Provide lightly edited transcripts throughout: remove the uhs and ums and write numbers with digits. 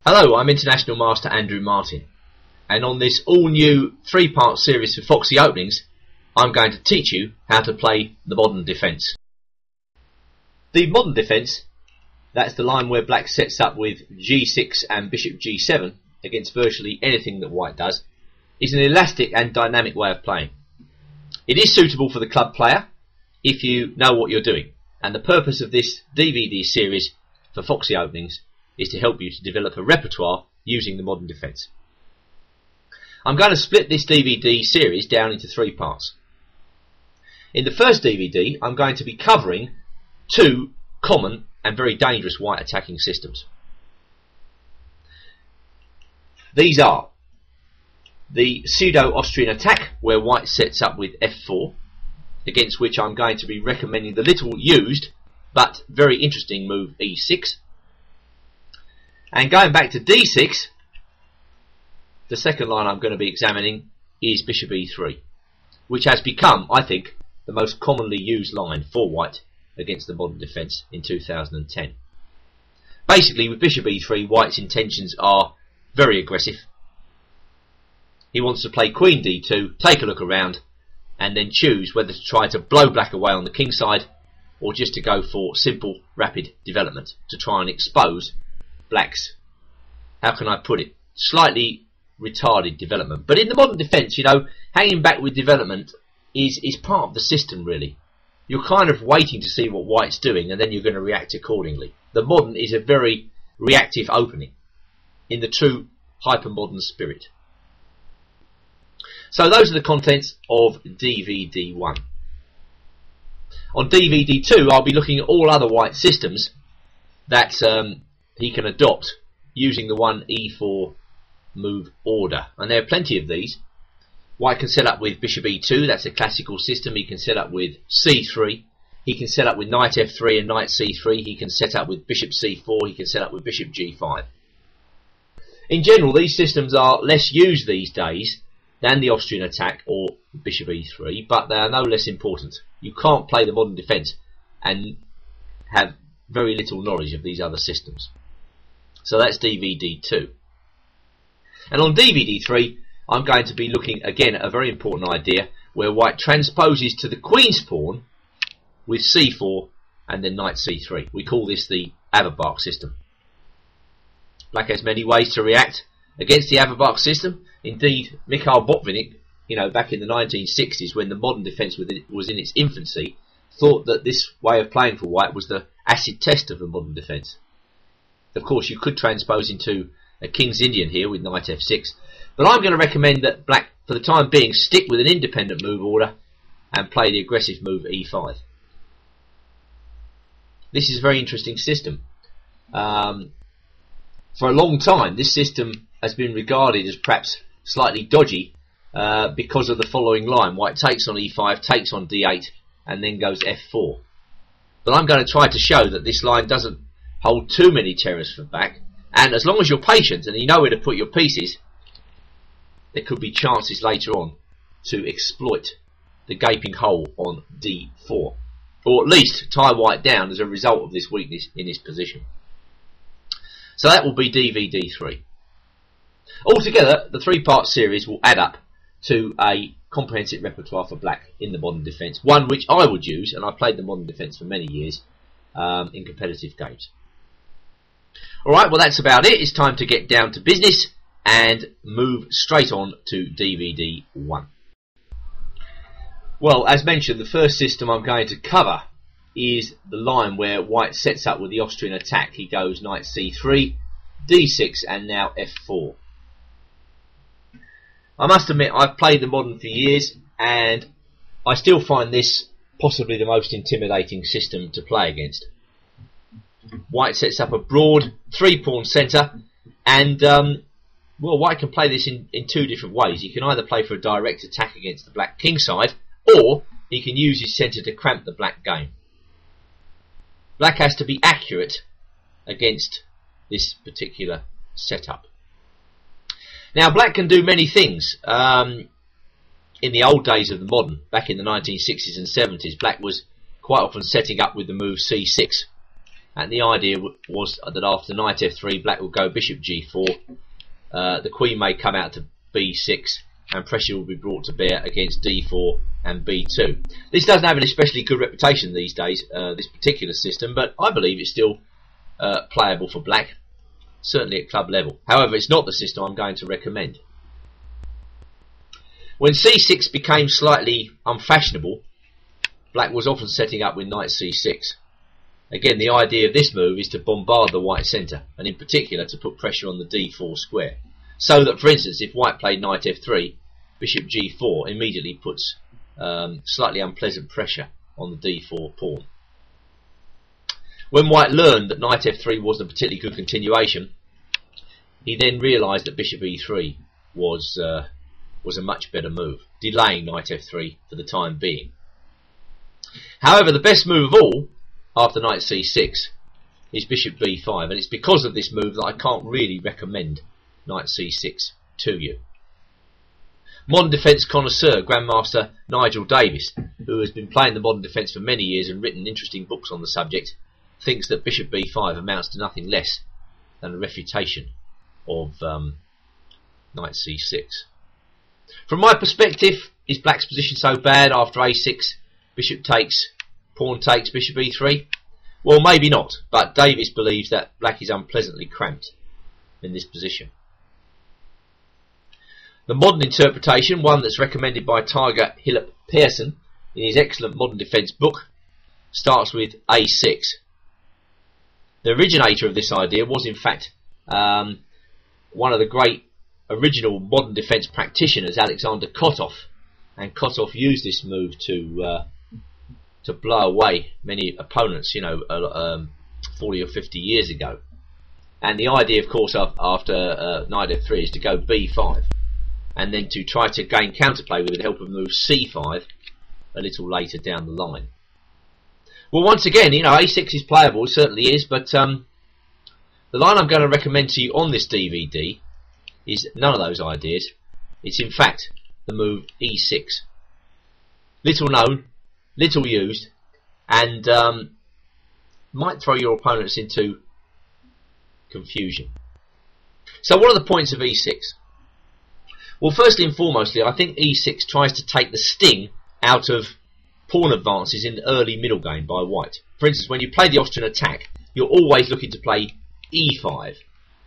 Hello, I'm International Master Andrew Martin, and on this all-new 3-part series for Foxy Openings, I'm going to teach you how to play the modern defence. The modern defence, that's the line where black sets up with g6 and bishop g7 against virtually anything that white does, is an elastic and dynamic way of playing. It is suitable for the club player if you know what you're doing, and the purpose of this DVD series for Foxy Openings is to help you to develop a repertoire using the modern defence. I'm going to split this DVD series down into 3 parts. In the first DVD, I'm going to be covering 2 common and very dangerous white attacking systems. These are the pseudo-Austrian attack, where white sets up with f4, against which I'm going to be recommending the little used but very interesting move e6. And going back to d6, the second line I'm going to be examining is bishop e3, which has become, I think, the most commonly used line for white against the modern defence in 2010. Basically, with bishop e3, white's intentions are very aggressive. He wants to play queen d2, take a look around, and then choose whether to try to blow black away on the king side or just to go for simple, rapid development to try and expose black's, how can I put it, slightly retarded development. But in the modern defence, you know, hanging back with development is part of the system, really. You're kind of waiting to see what white's doing and then you're going to react accordingly. The modern is a very reactive opening in the true hyper-modern spirit. So those are the contents of DVD 1. On DVD 2, I'll be looking at all other white systems that he can adopt using the 1e4 move order, and there are plenty of these. White can set up with bishop e2, that's a classical system. He can set up with c3, he can set up with knight f3 and knight c3, he can set up with bishop c4, he can set up with bishop g5. In general, these systems are less used these days than the Austrian attack or bishop e3, but they are no less important. You can't play the modern defence and have very little knowledge of these other systems. So that's DVD 2. And on DVD 3, I'm going to be looking again at a very important idea where white transposes to the queen's pawn with c4 and then knight c3. We call this the Averbach system. Black has many ways to react against the Averbach system. Indeed, Mikhail Botvinnik, you know, back in the 1960s when the modern defence was in its infancy, thought that this way of playing for white was the acid test of the modern defence. Of course, you could transpose into a King's Indian here with knight f6, but I'm going to recommend that black, for the time being, stick with an independent move order and play the aggressive move e5. This is a very interesting system. For a long time, this system has been regarded as perhaps slightly dodgy because of the following line. White takes on e5, takes on d8, and then goes f4. But I'm going to try to show that this line doesn't hold too many terrors for black, and as long as you're patient and you know where to put your pieces, there could be chances later on to exploit the gaping hole on d4, or at least tie white down as a result of this weakness in his position. So that will be DVD 3. Altogether, the 3-part series will add up to a comprehensive repertoire for black in the modern defence, one which I would use, and I've played the modern defence for many years, in competitive games. Alright, well that's about it. It's time to get down to business and move straight on to DVD 1. Well, as mentioned, the first system I'm going to cover is the line where white sets up with the Austrian attack. He goes knight c3, d6 and now f4. I must admit, I've played the modern for years and I still find this possibly the most intimidating system to play against. White sets up a broad 3-pawn centre, and well, white can play this in 2 different ways. He can either play for a direct attack against the black king side, or he can use his centre to cramp the black game. Black has to be accurate against this particular setup. Now, black can do many things. In the old days of the modern, back in the 1960s and 70s, black was quite often setting up with the move c6. and the idea was that after knight f3, black would go bishop g4, the queen may come out to b6, and pressure will be brought to bear against d4 and b2. This doesn't have an especially good reputation these days, this particular system, but I believe it's still playable for black, certainly at club level. However, it's not the system I'm going to recommend. When c6 became slightly unfashionable, black was often setting up with knight c6. Again, the idea of this move is to bombard the white centre, and in particular to put pressure on the d4 square. So that, for instance, if white played knight f3, bishop g4 immediately puts slightly unpleasant pressure on the d4 pawn. When white learned that knight f3 wasn't a particularly good continuation, he then realised that bishop e3 was a much better move, delaying knight f3 for the time being. However, the best move of all, after knight c6, is bishop b5, and it's because of this move that I can't really recommend knight c6 to you. Modern defence connoisseur Grandmaster Nigel Davis, who has been playing the modern defence for many years and written interesting books on the subject, thinks that bishop b5 amounts to nothing less than a refutation of knight c6. From my perspective, is black's position so bad after a6, bishop takes, pawn takes, bishop e3? Well, maybe not, but Davis believes that black is unpleasantly cramped in this position. The modern interpretation, one that's recommended by Tiger Hillip Pearson in his excellent modern defence book, starts with a6. The originator of this idea was in fact one of the great original modern defence practitioners, Alexander Kotov, and Kotov used this move to blow away many opponents, 40 or 50 years ago. And the idea, of course, after knight f3 is to go b5, and then to try to gain counterplay with the help of move c5 a little later down the line. Well, once again, a6 is playable, it certainly is, but the line I'm going to recommend to you on this DVD is none of those ideas. It's in fact the move e6. Little known, little used, and might throw your opponents into confusion. So what are the points of e6? Well, firstly and foremostly, I think e6 tries to take the sting out of pawn advances in the early middle game by white. For instance, when you play the Austrian attack, you're always looking to play e5,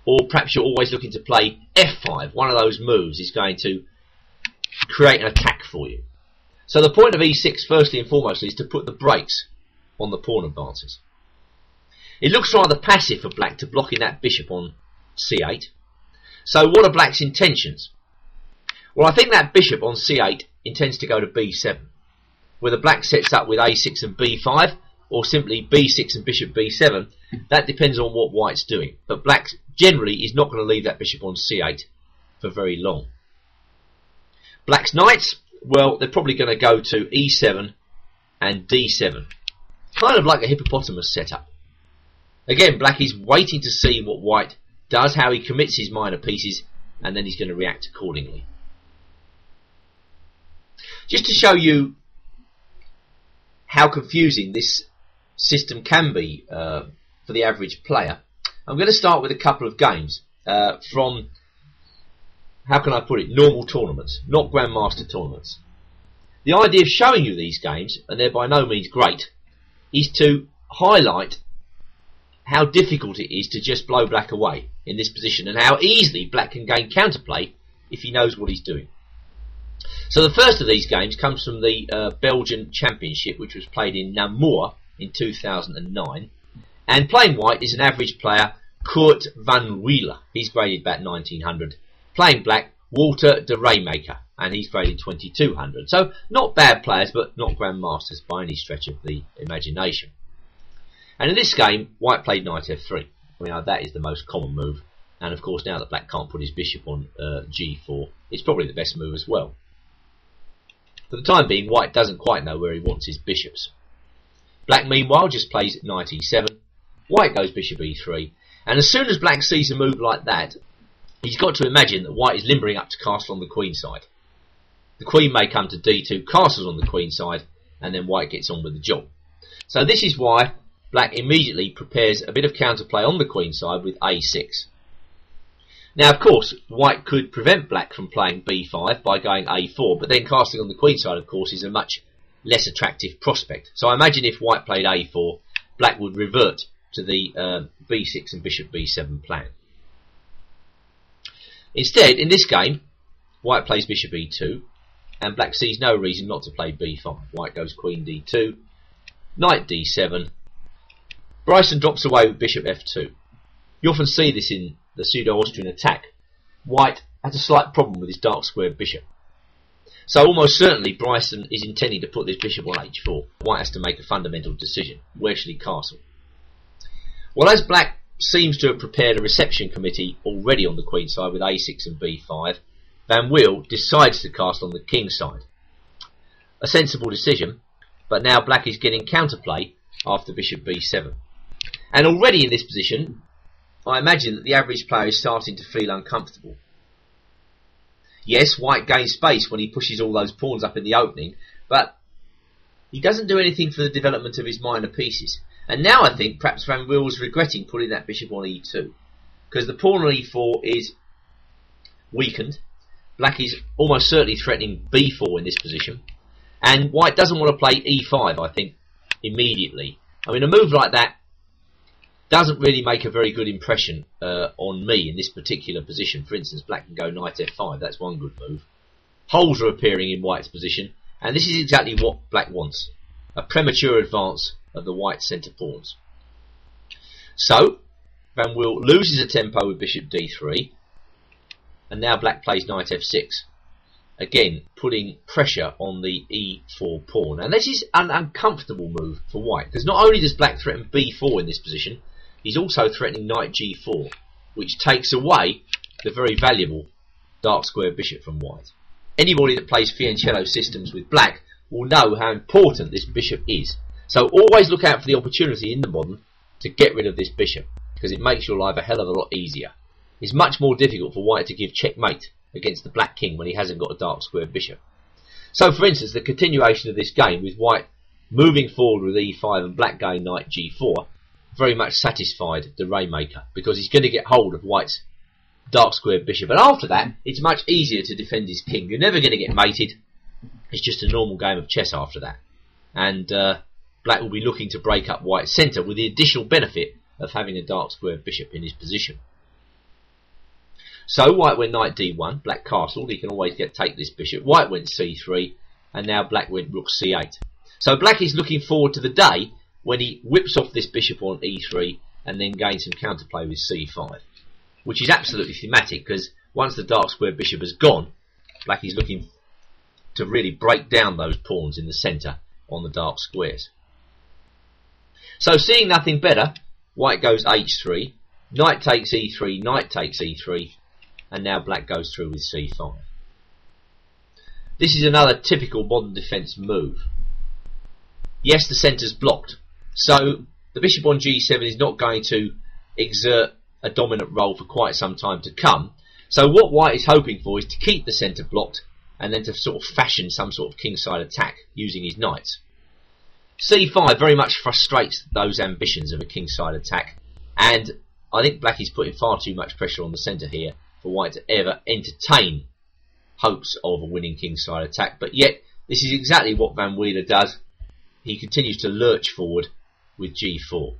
or perhaps you're always looking to play f5. One of those moves is going to create an attack for you. So the point of e6, firstly and foremostly, is to put the brakes on the pawn advances. It looks rather passive for black to block in that bishop on c8. So what are black's intentions? Well, I think that bishop on c8 intends to go to b7. Whether black sets up with a6 and b5, or simply b6 and bishop b7, that depends on what white's doing. But black generally is not going to leave that bishop on c8 for very long. Black's knights, well, they're probably going to go to e7 and d7. Kind of like a hippopotamus setup. Again, black is waiting to see what white does, how he commits his minor pieces, and then he's going to react accordingly. Just to show you how confusing this system can be for the average player, I'm going to start with a couple of games from, how can I put it, normal tournaments, not Grandmaster tournaments. The idea of showing you these games, and they're by no means great, is to highlight how difficult it is to just blow black away in this position, and how easily black can gain counterplay if he knows what he's doing. So the first of these games comes from the Belgian Championship, which was played in Namur in 2009. And playing white is an average player, Kurt van Wieler. He's graded about 1900. Playing black, Walter de Raymaker, and he's graded 2200. So not bad players, but not grandmasters by any stretch of the imagination. And in this game, white played knight f3. I mean, that is the most common move. And of course, now that black can't put his bishop on g4, it's probably the best move as well. For the time being, white doesn't quite know where he wants his bishops. Black, meanwhile, just plays knight e7. White goes bishop e3. And as soon as black sees a move like that, he's got to imagine that white is limbering up to castle on the queen side. The queen may come to d2, castles on the queen side, and then white gets on with the job. So this is why black immediately prepares a bit of counterplay on the queen side with a6. Now, of course, white could prevent black from playing b5 by going a4, but then casting on the queen side, of course, is a much less attractive prospect. So I imagine if white played a4, black would revert to the b6 and bishop b7 plan. Instead, in this game, white plays bishop e2, and black sees no reason not to play b5. White goes queen d2, knight d7. Bryson drops away with bishop f2. You often see this in the pseudo-Austrian attack. White has a slight problem with his dark squared bishop. So almost certainly Bryson is intending to put this bishop on h4. White has to make a fundamental decision. Where should he castle? Well, as black seems to have prepared a reception committee already on the queen side with a6 and b5, Van Wiel decides to castle on the king side. A sensible decision, but now black is getting counterplay after bishop b7. And already in this position, I imagine that the average player is starting to feel uncomfortable. Yes, white gains space when he pushes all those pawns up in the opening, but he doesn't do anything for the development of his minor pieces. And now I think perhaps Van Wiel was regretting putting that bishop on e2, because the pawn on e4 is weakened. Black is almost certainly threatening b4 in this position, and white doesn't want to play e5, I think, immediately. I mean, a move like that doesn't really make a very good impression on me in this particular position. For instance, black can go knight f5, that's one good move. Holes are appearing in white's position, and this is exactly what black wants, a premature advance of the white centre pawns. So, Van Wiel loses a tempo with bishop d3, and now black plays knight f6, again putting pressure on the e4 pawn. And this is an uncomfortable move for white, because not only does black threaten b4 in this position, he's also threatening knight g4, which takes away the very valuable dark square bishop from white. Anybody that plays Fianchetto systems with black will know how important this bishop is. So always look out for the opportunity in the modern to get rid of this bishop, because it makes your life a hell of a lot easier. It's much more difficult for white to give checkmate against the black king when he hasn't got a dark square bishop. So for instance, the continuation of this game with white moving forward with e5 and black going knight g4 very much satisfied the Rainmaker, because he's going to get hold of white's dark square bishop, and after that it's much easier to defend his king. You're never going to get mated. It's just a normal game of chess after that, and black will be looking to break up white's centre with the additional benefit of having a dark square bishop in his position. So white went knight d1, black castled. He can always take this bishop. White went c3, and now black went rook c8. So black is looking forward to the day when he whips off this bishop on e3 and then gains some counterplay with c5, which is absolutely thematic, because once the dark square bishop has gone, black is looking to really break down those pawns in the centre on the dark squares. So seeing nothing better, white goes h3, knight takes e3, knight takes e3, and now black goes through with c5. This is another typical modern defence move. Yes, the centre's blocked, so the bishop on g7 is not going to exert a dominant role for quite some time to come. So what white is hoping for is to keep the centre blocked and then to sort of fashion some sort of kingside attack using his knights. c5 very much frustrates those ambitions of a kingside attack, and I think black is putting far too much pressure on the centre here for white to ever entertain hopes of a winning kingside attack. But yet this is exactly what Van Wiel does. He continues to lurch forward with g4.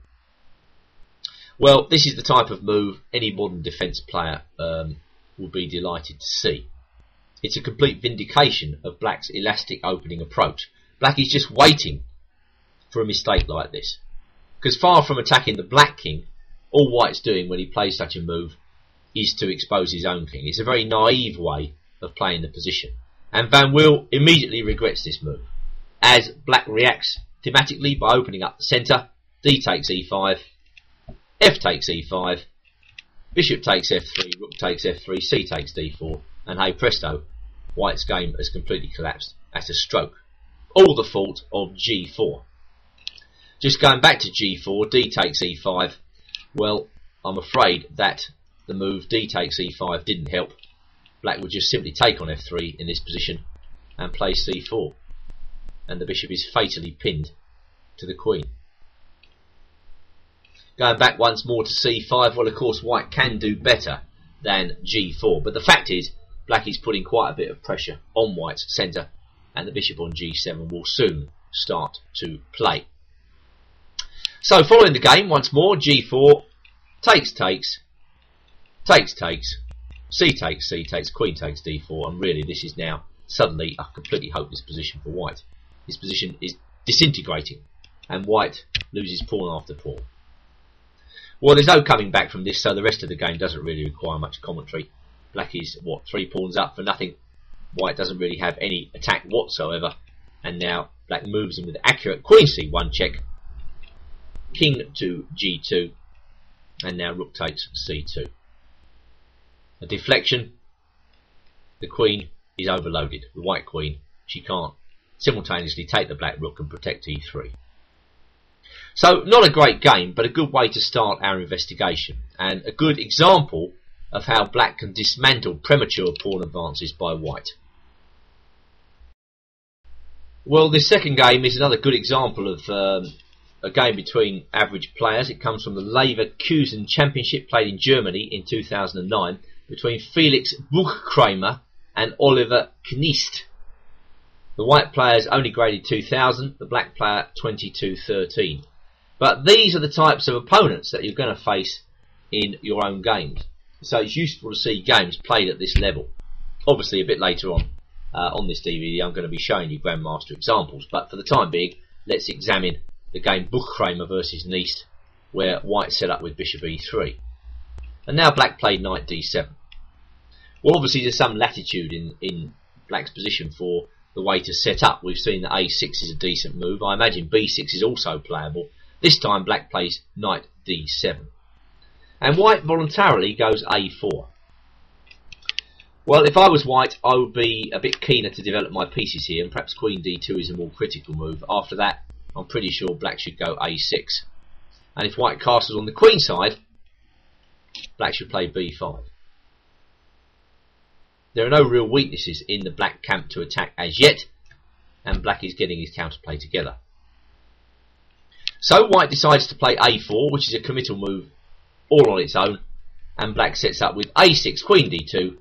Well, this is the type of move any modern defence player will be delighted to see. It's a complete vindication of black's elastic opening approach. Black is just waiting for a mistake like this, because far from attacking the black king, all white's doing when he plays such a move is to expose his own king. It's a very naive way of playing the position, and Van Wiel immediately regrets this move, as black reacts thematically by opening up the centre. D takes e5, f takes e5, bishop takes f3, rook takes f3, c takes d4, and hey presto, white's game has completely collapsed at a stroke. All the fault of g4. Just going back to g4, d takes e5, well, I'm afraid that the move d takes e5 didn't help. Black would just simply take on f3 in this position and play c4, and the bishop is fatally pinned to the queen. Going back once more to c5, well of course white can do better than g4, but the fact is black is putting quite a bit of pressure on white's centre, and the bishop on g7 will soon start to play. So following the game once more, g4, takes, c takes, queen takes d4, and really this is now suddenly a completely hopeless position for white. This position is disintegrating, and white loses pawn after pawn. Well, there's no coming back from this, so the rest of the game doesn't really require much commentary. Black is, 3 pawns up for nothing. White doesn't really have any attack whatsoever, and now black moves in with accurate queen c1 check, king to g2, and now rook takes c2. A deflection. The queen is overloaded. The white queen, she can't simultaneously take the black rook and protect e3. So not a great game, but a good way to start our investigation, and a good example of how black can dismantle premature pawn advances by white. Well, this second game is another good example of a game between average players. It comes from the Leverkusen Championship, played in Germany in 2009, between Felix Buchkramer and Oliver Kneist. The white players only graded 2000, the black player 2213. But these are the types of opponents that you're going to face in your own games. So it's useful to see games played at this level. Obviously a bit later on this DVD I'm going to be showing you Grandmaster examples, but for the time being let's examine the game Buchkramer versus Kneist, where white set up with bishop e3. And now black played knight d7. Well, obviously there's some latitude in black's position for the way to set up. We've seen that a6 is a decent move. I imagine b6 is also playable. This time black plays knight d7. And white voluntarily goes a4. Well, if I was white, I would be a bit keener to develop my pieces here, and perhaps queen d2 is a more critical move. After that, I'm pretty sure black should go a6. And if white castles on the queen side, black should play b5. There are no real weaknesses in the black camp to attack as yet, and black is getting his counterplay together. So white decides to play a4, which is a committal move all on its own, and black sets up with a6, queen d2,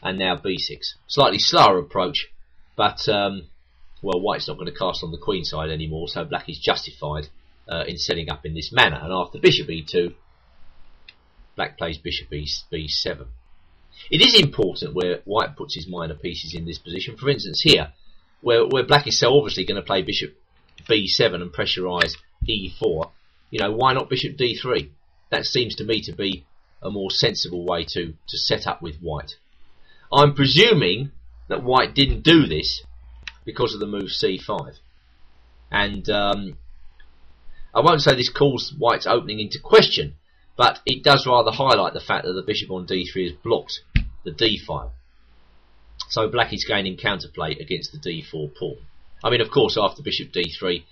and now b6. Slightly slower approach, but well, white's not going to cast on the queen side anymore, so black is justified in setting up in this manner. And after bishop e2, black plays bishop b7. It is important where white puts his minor pieces in this position. For instance here, where black is so obviously going to play bishop b7 and pressurise e4, why not bishop d3? That seems to me to be a more sensible way to set up with white. I'm presuming that white didn't do this because of the move c5. And I won't say this calls white's opening into question, but it does rather highlight the fact that the bishop on d3 has blocked the d file. So black is gaining counterplay against the d4 pawn. I mean, of course, after bishop d3,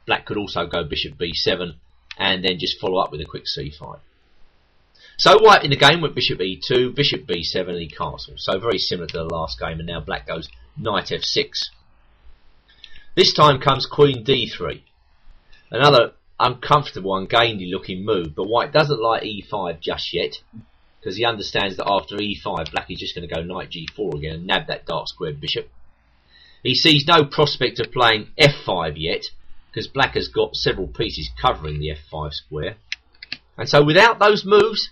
black could also go bishop b7 and then just follow up with a quick c5. So white in the game went bishop e2, bishop b7 and he castles. So very similar to the last game, and now black goes knight f6. This time comes queen d3. Another uncomfortable, ungainly looking move, but white doesn't like e5 just yet, because he understands that after e5 black is just going to go knight g4 again and nab that dark squared bishop. He sees no prospect of playing f5 yet, because black has got several pieces covering the f5 square. And so without those moves,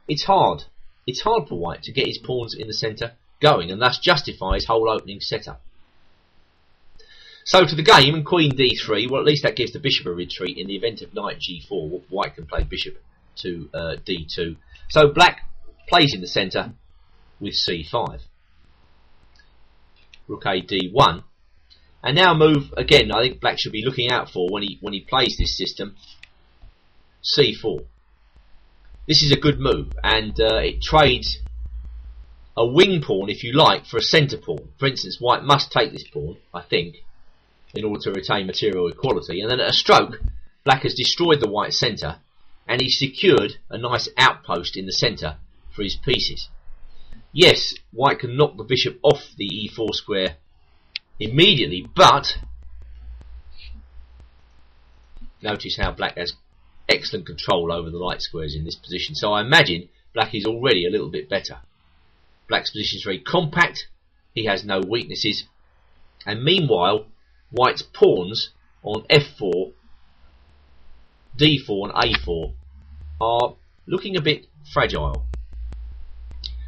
it's hard. It's hard for white to get his pawns in the centre going, and thus justify his whole opening setup. So to the game, and queen d3, well, at least that gives the bishop a retreat. In the event of knight g4, white can play bishop to d2. So black plays in the centre with c5. Rook a d1. And now move, again, I think black should be looking out for when he plays this system, c4. This is a good move, and it trades a wing pawn, if you like, for a centre pawn. For instance, white must take this pawn, I think, in order to retain material equality, and then at a stroke, black has destroyed the white centre, and he's secured a nice outpost in the centre for his pieces. Yes, white can knock the bishop off the e4 square immediately, but notice how black has excellent control over the light squares in this position. So I imagine black is already a little bit better. Black's position is very compact. He has no weaknesses. And meanwhile, white's pawns on f4, d4 and a4 are looking a bit fragile.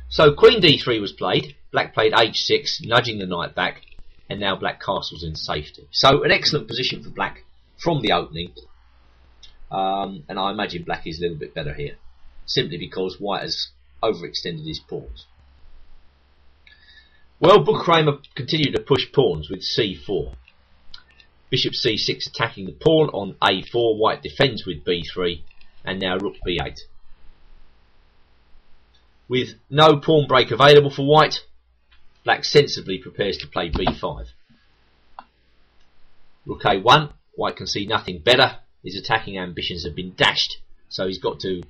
So queen d3 was played. Black played h6, nudging the knight back, and now black castles in safety. So an excellent position for black from the opening. And I imagine black is a little bit better here, simply because white has overextended his pawns. Well, Buchkramer continued to push pawns with c4. Bishop c6 attacking the pawn on a4. White defends with b3, and now rook b8. With no pawn break available for white, black sensibly prepares to play b5. Rook a1. White can see nothing better. His attacking ambitions have been dashed, so he's got to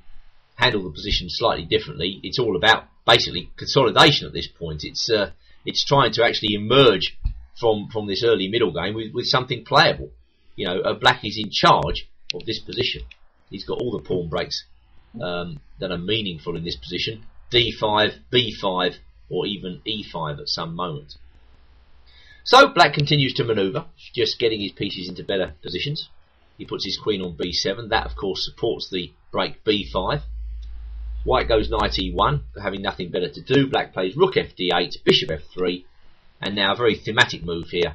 handle the position slightly differently. It's all about basically consolidation at this point. It's trying to actually emerge from this early middle game with something playable. You know, black is in charge of this position. He's got all the pawn breaks that are meaningful in this position. d5, b5, or even e5 at some moment. So black continues to manoeuvre, just getting his pieces into better positions. He puts his queen on b7. That, of course, supports the break b5. White goes knight e1, having nothing better to do. Black plays rook fd8, bishop f3, and now a very thematic move here,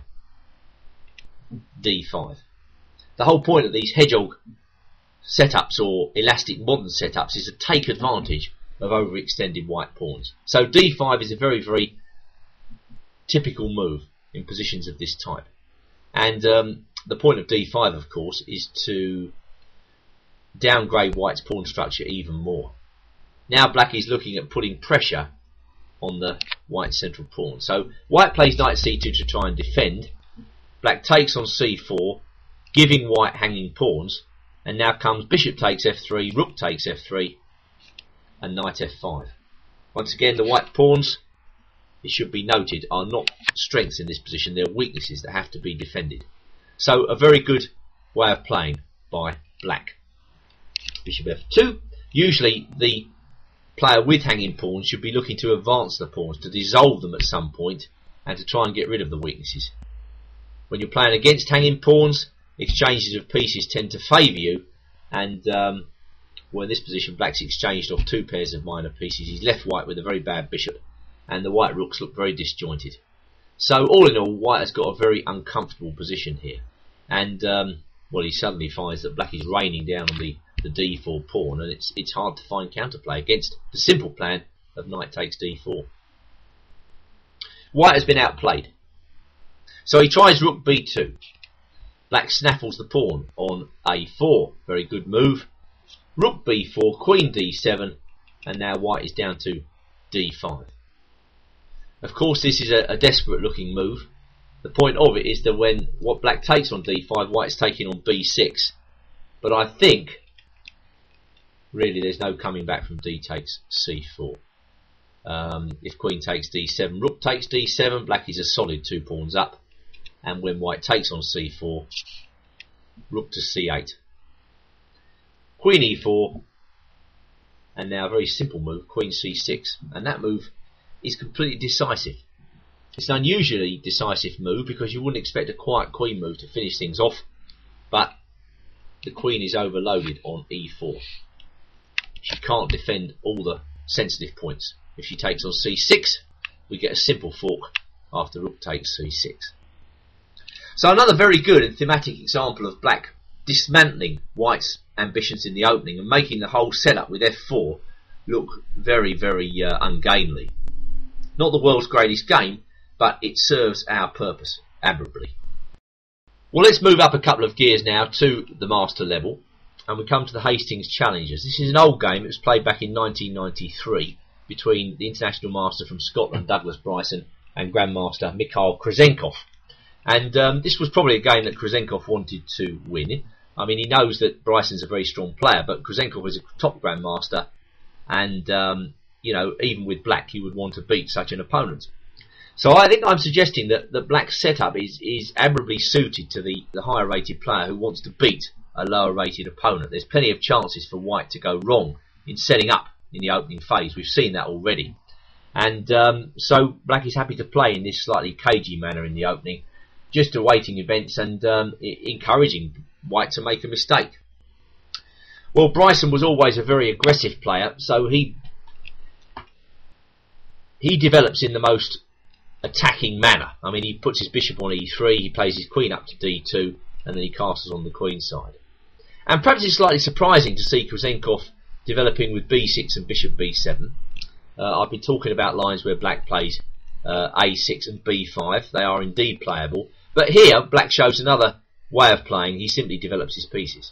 d5. The whole point of these hedgehog setups or elastic modern setups is to take advantage of overextended white pawns. So d5 is a very, very typical move in positions of this type. And the point of d5, of course, is to downgrade white's pawn structure even more. Now black is looking at putting pressure on the white central pawn. So white plays knight c2 to try and defend. Black takes on c4, giving white hanging pawns. And now comes bishop takes f3, rook takes f3, and knight f5. Once again, the white pawns, it should be noted, are not strengths in this position. They're weaknesses that have to be defended. So a very good way of playing by black. Bishop f2. Usually the player with hanging pawns should be looking to advance the pawns, to dissolve them at some point, and to try and get rid of the weaknesses. When you're playing against hanging pawns, exchanges of pieces tend to favour you, and well, in this position black's exchanged off two pairs of minor pieces. He's left white with a very bad bishop, and the white rooks look very disjointed. So all in all, white has got a very uncomfortable position here, and well, he suddenly finds that black is raining down on the d4 pawn, and it's hard to find counterplay against the simple plan of knight takes d4. White has been outplayed, so he tries rook b2. Black snaffles the pawn on a4, very good move. Rook b4, queen d7, and now white is down to d5. Of course, this is a desperate looking move. The point of it is that when black takes on d5, white's taking on b6. But I think really there's no coming back from d takes c4. If queen takes d7, rook takes d7, black is a solid 2 pawns up. And when white takes on c4, rook to c8. Queen e4, and now a very simple move, queen c6, and that move is completely decisive. It's an unusually decisive move because you wouldn't expect a quiet queen move to finish things off, but the queen is overloaded on e4. She can't defend all the sensitive points. If she takes on c6, we get a simple fork after rook takes c6. So another very good and thematic example of black dismantling white's ambitions in the opening and making the whole setup with f4 look very, very ungainly. Not the world's greatest game, but it serves our purpose admirably. Well, let's move up a couple of gears now to the master level, and we come to the Hastings Challengers. This is an old game. It was played back in 1993 between the international master from Scotland, Douglas Bryson, and Grandmaster Mikhail Krasenkov. And this was probably a game that Krasenkov wanted to win. I mean, he knows that Bryson's a very strong player, but Krasenkov is a top Grandmaster, and you know, even with black, he would want to beat such an opponent. So I think I'm suggesting that the black setup is admirably suited to the higher rated player who wants to beat a lower rated opponent. There's plenty of chances for white to go wrong in setting up in the opening phase. We've seen that already. And so black is happy to play in this slightly cagey manner in the opening, just awaiting events and encouraging white to make a mistake. Well, Bryson was always a very aggressive player, so he develops in the most attacking manner. I mean, he puts his bishop on e3, he plays his queen up to d2, and then he castles on the queen side. And perhaps it's slightly surprising to see Kuzenkov developing with b6 and bishop b7. I've been talking about lines where black plays a6 and b5. They are indeed playable. But here, black shows another way of playing. He simply develops his pieces.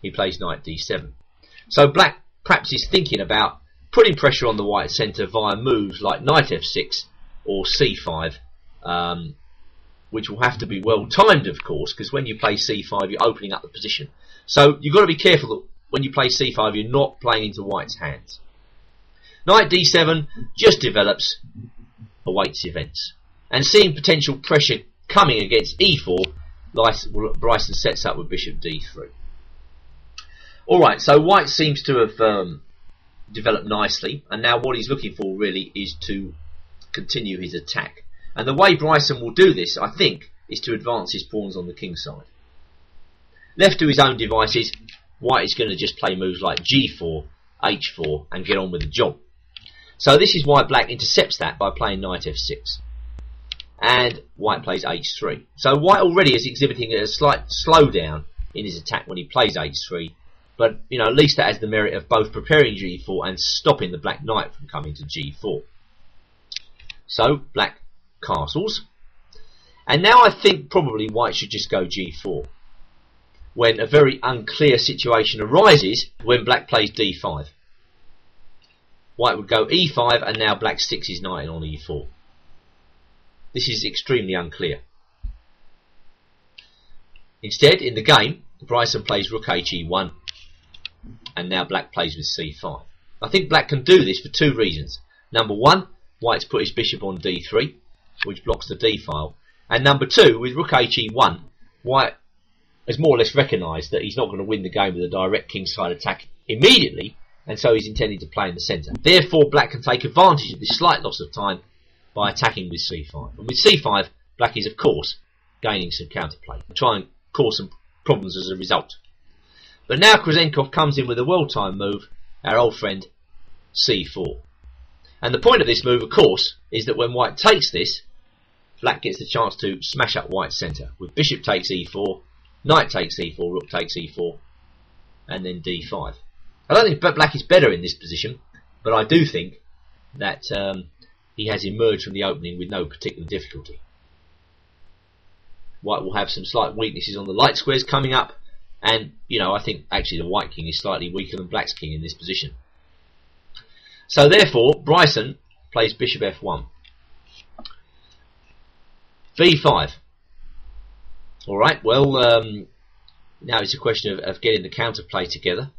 He plays knight d7. So black perhaps is thinking about putting pressure on the white centre via moves like knight f6 or c5, which will have to be well timed, of course, because when you play c5 you're opening up the position. So you've got to be careful that when you play c5 you're not playing into white's hands. Knight d7 just develops, awaits events. And seeing potential pressure coming against e4, Bryson sets up with bishop d3. Alright, so white seems to have developed nicely, and now what he's looking for really is to continue his attack. And the way Bryson will do this, I think, is to advance his pawns on the king side. Left to his own devices, white is going to just play moves like g4, h4 and get on with the job. So this is why black intercepts that by playing knight f6. And white plays h3. So white already is exhibiting a slight slowdown in his attack when he plays h3. But at least that has the merit of both preparing g4 and stopping the black knight from coming to g4. So black castles. And now I think probably white should just go g4. When a very unclear situation arises when black plays d5. White would go e5 and now black sticks his knight in on e4. This is extremely unclear. Instead, in the game, Bryson plays rook he1 and now black plays with c5. I think black can do this for two reasons. Number one, white's put his bishop on d3, which blocks the d file. And number two, with rook he1, white has more or less recognised that he's not going to win the game with a direct kingside attack immediately, and so he's intending to play in the centre. Therefore, black can take advantage of this slight loss of time by attacking with c5. And with c5, black is, of course, gaining some counterplay, and try and cause some problems as a result. But now Kuzenkov comes in with a well-timed move, our old friend c4. And the point of this move, of course, is that when white takes this, black gets the chance to smash up white's centre, with bishop takes e4, knight takes e4, rook takes e4, and then d5. I don't think black is better in this position, but I do think that he has emerged from the opening with no particular difficulty. White will have some slight weaknesses on the light squares coming up, and I think actually the white king is slightly weaker than black's king in this position. So therefore, Bryson plays bishop f1. b5. Alright, well, now it's a question of getting the counterplay together.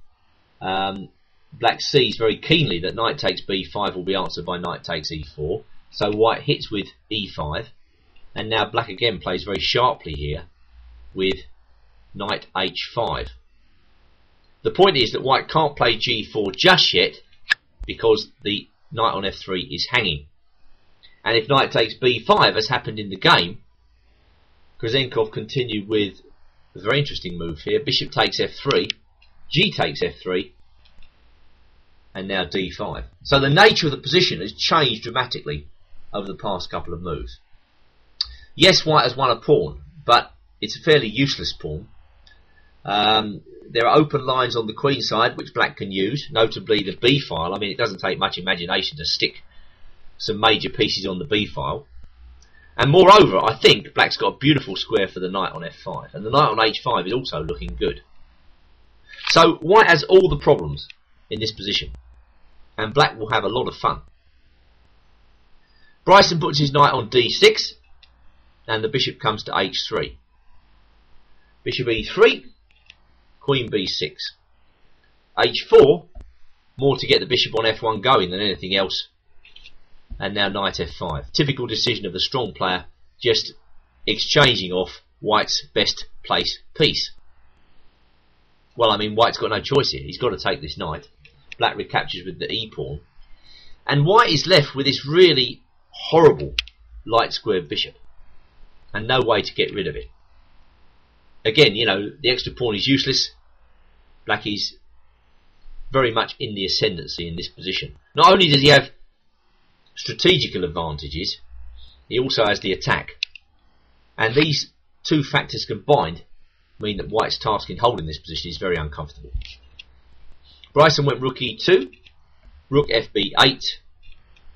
Black sees very keenly that knight takes b5 will be answered by knight takes e4. So white hits with e5. And now black again plays very sharply here with knight h5. The point is that white can't play g4 just yet because the knight on f3 is hanging. And if knight takes b5, as happened in the game, Kuzenkov continued with a very interesting move here. Bishop takes f3, g takes f3, and now d5. So the nature of the position has changed dramatically over the past couple of moves. Yes, white has won a pawn, but it's a fairly useless pawn. There are open lines on the queen side which black can use, notably the b file. I mean, it doesn't take much imagination to stick some major pieces on the b file. And moreover, I think black's got a beautiful square for the knight on f5, and the knight on h5 is also looking good. So white has all the problems in this position, and black will have a lot of fun. Bryson puts his knight on d6, and the bishop comes to h3. Bishop e3, queen b6. h4, more to get the bishop on f1 going than anything else. And now knight f5. Typical decision of the strong player, just exchanging off white's best placed piece. Well, I mean, white's got no choice here. He's got to take this knight. Black recaptures with the e-pawn. And white is left with this really horrible light square bishop. And no way to get rid of it. Again, you know, the extra pawn is useless. Black is very much in the ascendancy in this position. Not only does he have strategical advantages, he also has the attack. And these two factors combined mean that white's task in holding this position is very uncomfortable. Bryson went rook e2, rook fb8,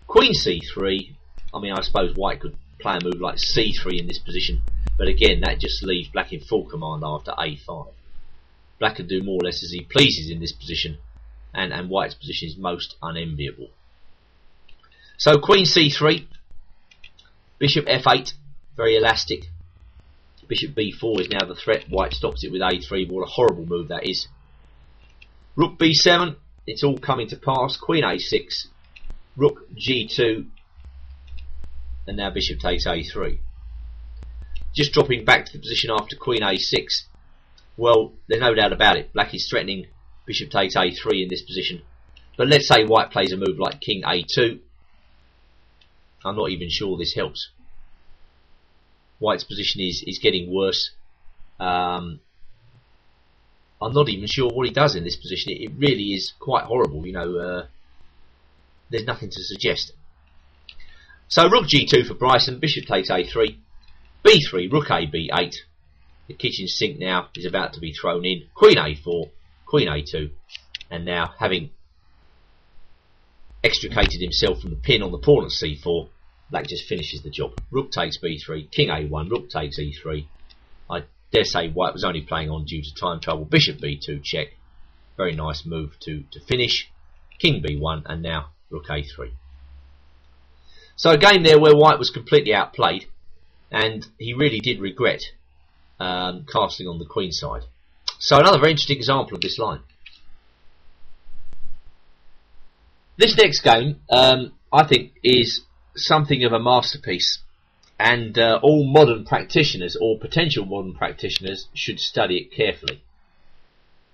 queen c3. I mean, I suppose white could play a move like c3 in this position, but again, that just leaves black in full command after a5. Black can do more or less as he pleases in this position, and white's position is most unenviable. So queen c3, bishop f8, very elastic. Bishop b4 is now the threat. White stops it with a3. What a horrible move that is. Rook b7, it's all coming to pass. Queen a6, rook g2, and now bishop takes a3. Just dropping back to the position after queen a6. Well, there's no doubt about it. Black is threatening bishop takes a3 in this position. But let's say white plays a move like king a2. I'm not even sure this helps. White's position is getting worse. I'm not even sure what he does in this position. It really is quite horrible. You know, there's nothing to suggest. So rook g2 for Bryson. Bishop takes a3. b3, rook a b8. The kitchen sink now is about to be thrown in. Queen a4, queen a2, and now having extricated himself from the pin on the pawn at c4, black just finishes the job. Rook takes b3, king a1, rook takes e3. I dare say white was only playing on due to time trouble. Bishop b2 check. Very nice move to finish. King b1, and now rook a3. So a game there where white was completely outplayed, and he really did regret castling on the queen side. So another very interesting example of this line. This next game, I think, is something of a masterpiece, and all modern practitioners or potential modern practitioners should study it carefully.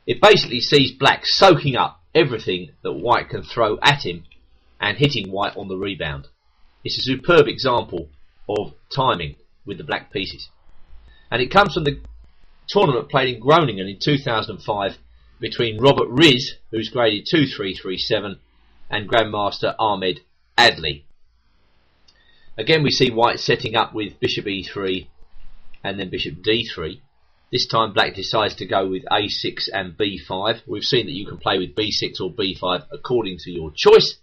It basically sees black soaking up everything that white can throw at him and hitting white on the rebound. It's a superb example of timing with the black pieces, and it comes from the tournament played in Groningen in 2005 between Robert Riz, who's graded 2337, and Grandmaster Ahmed Adli. Again, we see white setting up with bishop e3 and then bishop d3. This time black decides to go with a6 and b5. We've seen that you can play with b6 or b5 according to your choice,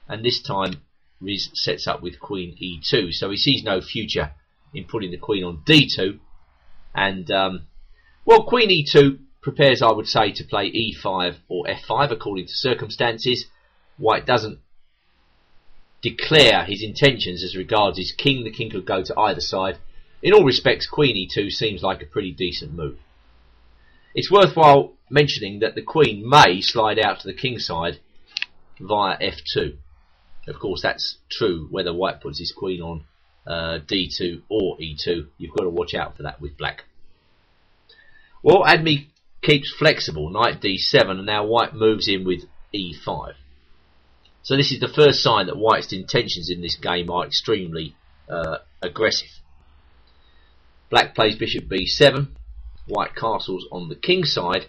and this time Riz sets up with queen e2. So he sees no future in putting the queen on d2, and well, queen e2 prepares, I would say, to play e5 or f5 according to circumstances. White doesn't declare his intentions as regards his king. The king could go to either side. In all respects, queen e2 seems like a pretty decent move. It's worthwhile mentioning that the queen may slide out to the king side via f2. Of course, that's true whether white puts his queen on d2 or e2. You've got to watch out for that with black. Well, Admi keeps flexible, knight d7, and now white moves in with e5. So this is the first sign that white's intentions in this game are extremely aggressive. Black plays bishop b7, white castles on the king side,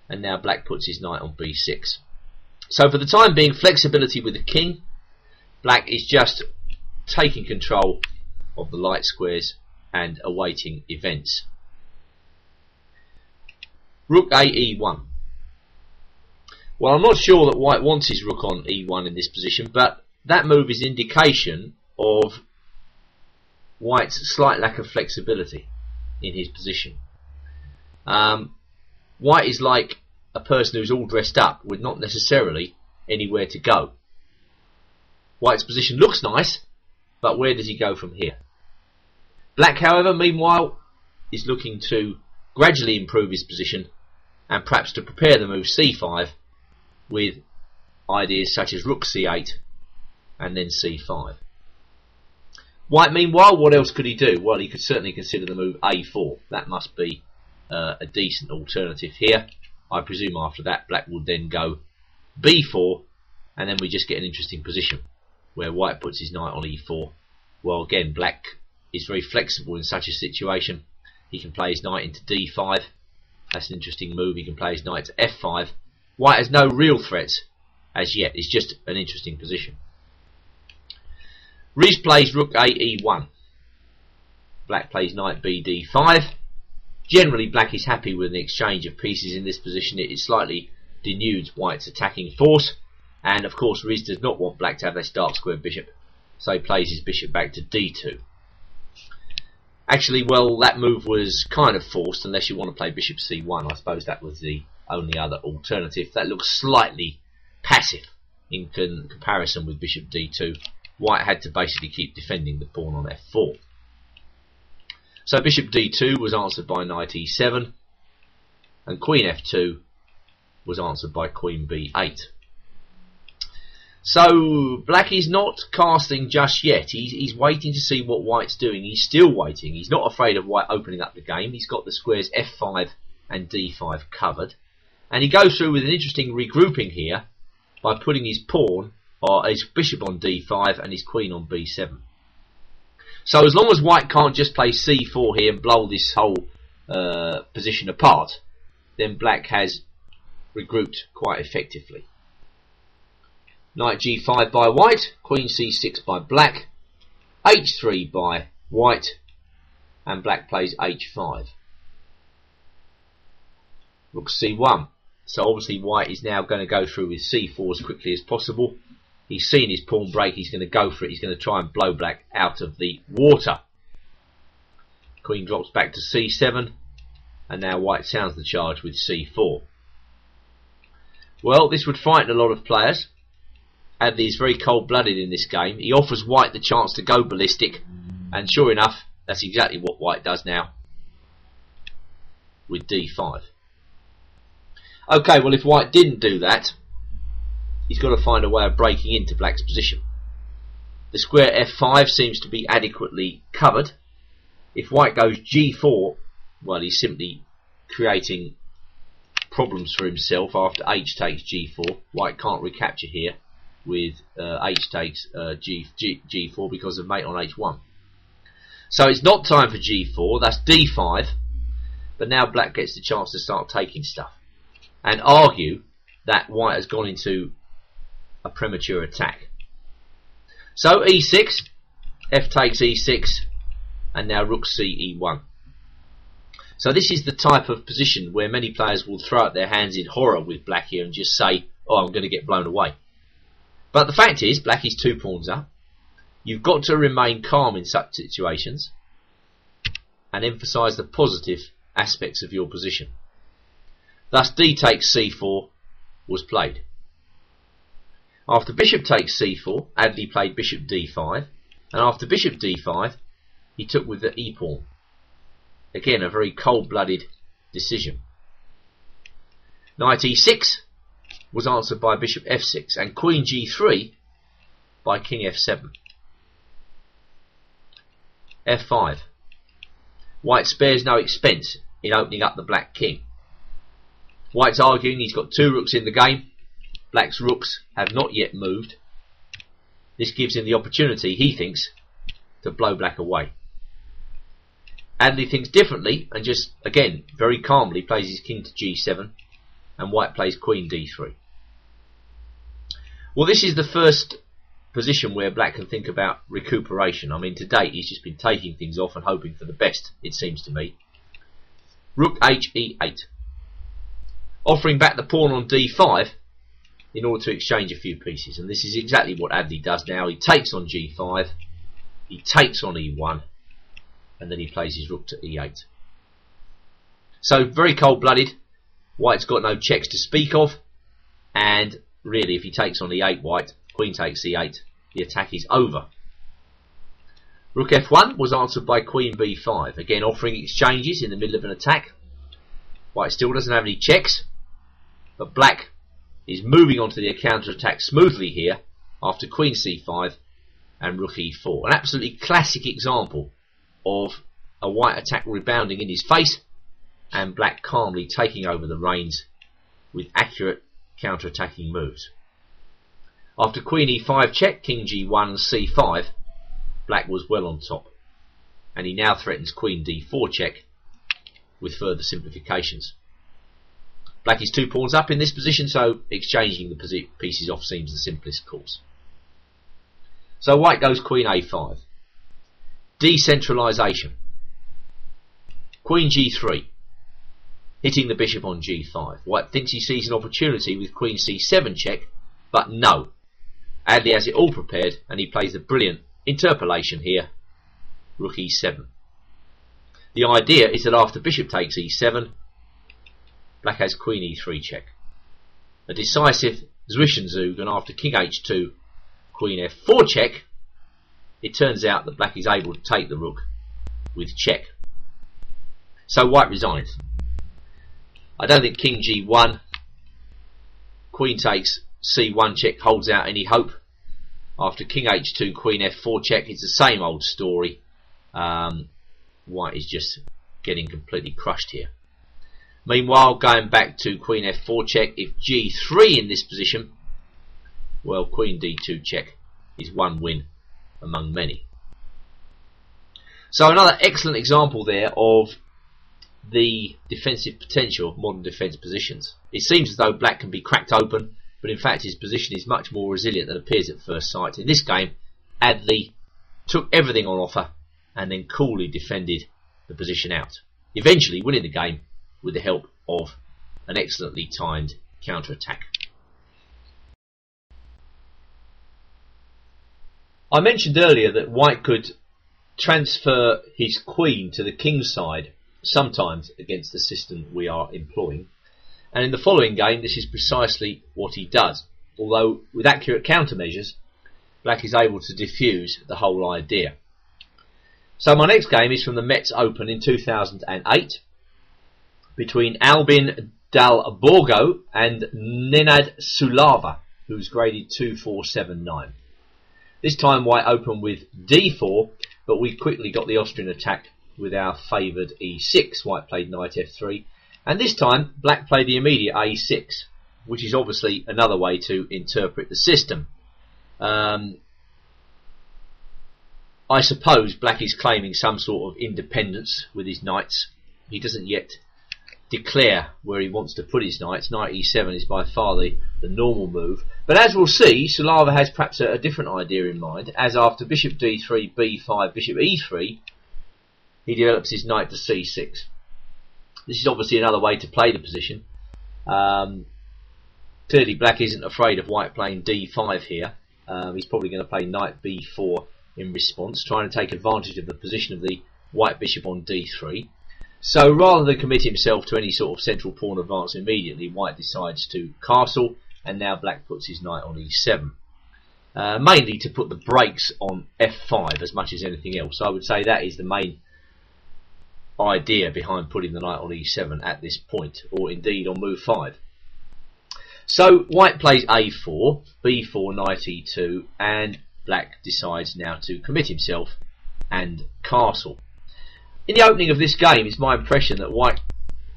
and now black puts his knight on b6. So for the time being, flexibility with the king. Black is just taking control of the light squares and awaiting events. Rook a e1. Well, I'm not sure that white wants his rook on e1 in this position, but that move is indication of white's slight lack of flexibility in his position. White is like a person who's all dressed up with not necessarily anywhere to go. White's position looks nice, but where does he go from here? Black, however, meanwhile, is looking to gradually improve his position and perhaps to prepare the move c5 with ideas such as rook c8 and then c5. White, meanwhile, what else could he do? Well, he could certainly consider the move a4. That must be a decent alternative here. I presume after that black will then go b4, and then we just get an interesting position where white puts his knight on e4. Well, again, black is very flexible in such a situation. He can play his knight into d5. That's an interesting move. He can play his knight to f5. White has no real threats as yet. It's just an interesting position. Riz plays rook a e1. Black plays knight b d5. Generally, black is happy with an exchange of pieces in this position. It slightly denudes white's attacking force, and of course Riz does not want black to have this dark square bishop, so he plays his bishop back to d2. Actually, well, that move was kind of forced, unless you want to play bishop c1. I suppose that was the only other alternative. That looks slightly passive in comparison with bishop d2. White had to basically keep defending the pawn on f4. So bishop d2 was answered by knight e7, and queen f2 was answered by queen b8. So black is not casting just yet. He's waiting to see what white's doing. He's still waiting. He's not afraid of white opening up the game. He's got the squares f5 and d5 covered, and he goes through with an interesting regrouping here by putting his pawn or his bishop on d5 and his queen on b7. So as long as white can't just play c4 here and blow this whole position apart, then black has regrouped quite effectively. Knight g5 by white, queen c6 by black, h3 by white, and black plays h5. Rook c1. So obviously white is now going to go through with c4 as quickly as possible. He's seen his pawn break, he's going to go for it, he's going to try and blow black out of the water. Queen drops back to c7, and now white sounds the charge with c4. Well, this would frighten a lot of players. Adley is very cold-blooded in this game. He offers white the chance to go ballistic, and sure enough, that's exactly what white does now with d5. Okay, well, if white didn't do that, he's got to find a way of breaking into black's position. The square f5 seems to be adequately covered. If white goes g4, well, he's simply creating problems for himself after h takes g4. White can't recapture here with h takes g4 because of mate on h1. So it's not time for g4, that's d5, but now black gets the chance to start taking stuff and argue that white has gone into a premature attack. So e6, f takes e6, and now rook c e1. So this is the type of position where many players will throw up their hands in horror with black here and just say, oh, I'm going to get blown away. But the fact is, black is 2 pawns up. You've got to remain calm in such situations and emphasise the positive aspects of your position. Thus d takes c4 was played. After bishop takes c4, Adley played bishop d5, and after bishop d5, he took with the e-pawn. Again, a very cold-blooded decision. Knight e6 was answered by bishop f6, and queen g3 by king f7. f5. White spares no expense in opening up the black king. White's arguing he's got 2 rooks in the game. Black's rooks have not yet moved. This gives him the opportunity, he thinks, to blow black away. Adley thinks differently and just, again, very calmly plays his king to g7, and white plays queen d3. Well, this is the first position where black can think about recuperation. I mean, to date he's just been taking things off and hoping for the best, it seems to me. Rook h e8. Offering back the pawn on d5 in order to exchange a few pieces, and this is exactly what Adley does now. He takes on g5, he takes on e1, and then he plays his rook to e8. So very cold-blooded. White's got no checks to speak of, and really if he takes on e8 white, queen takes e8, the attack is over. Rook f1 was answered by queen b5, again offering exchanges in the middle of an attack. White still doesn't have any checks, but black is moving on to the counter-attack smoothly here after queen c5 and rook e4. An absolutely classic example of a white attack rebounding in his face and black calmly taking over the reins with accurate counter-attacking moves. After queen e5 check, king g1, c5, black was well on top, and he now threatens queen d4 check with further simplifications. Black is 2 pawns up in this position, so exchanging the pieces off seems the simplest course. So white goes queen a5. Decentralisation. Queen g3, hitting the bishop on g5. White thinks he sees an opportunity with queen c7 check, but no. Adley has it all prepared, and he plays the brilliant interpolation here, rook e7. The idea is that after bishop takes e7, black has queen e3 check. A decisive Zwischenzug, and after king h2, queen f4 check, it turns out that black is able to take the rook with check. So white resigns. I don't think king g1, queen takes c1 check holds out any hope. After king h2, queen f4 check, it's the same old story. White is just getting completely crushed here. Meanwhile, going back to queen f4 check, if g3 in this position, well, queen d2 check is one win among many. So another excellent example there of the defensive potential of modern defence positions. It seems as though black can be cracked open, but in fact his position is much more resilient than appears at first sight. In this game, Adley took everything on offer and then coolly defended the position out, eventually winning the game with the help of an excellently timed counter-attack. I mentioned earlier that white could transfer his queen to the king's side sometimes against the system we are employing, and in the following game this is precisely what he does, although with accurate countermeasures black is able to diffuse the whole idea. So my next game is from the Metz Open in 2008 between Albin Dal Borgo and Nenad Sulava, who's graded 2479. This time white opened with d4, but we quickly got the Austrian attack with our favoured e6. White played knight f3, and this time black played the immediate a6, which is obviously another way to interpret the system. I suppose black is claiming some sort of independence with his knights. He doesn't yet declare where he wants to put his knights. Knight e7 is by far the normal move, but as we'll see, Sulava has perhaps a different idea in mind, as after bishop d3, b5, bishop e3, he develops his knight to c6. This is obviously another way to play the position. Clearly black isn't afraid of white playing d5 here. He's probably going to play knight b4 in response, trying to take advantage of the position of the white bishop on d3. So rather than commit himself to any sort of central pawn advance immediately, white decides to castle, and now black puts his knight on e7. Mainly to put the brakes on f5 as much as anything else. I would say that is the main idea behind putting the knight on e7 at this point, or indeed on move 5. So white plays a4, b4, knight e2, and black decides now to commit himself and castle. In the opening of this game, it's my impression that white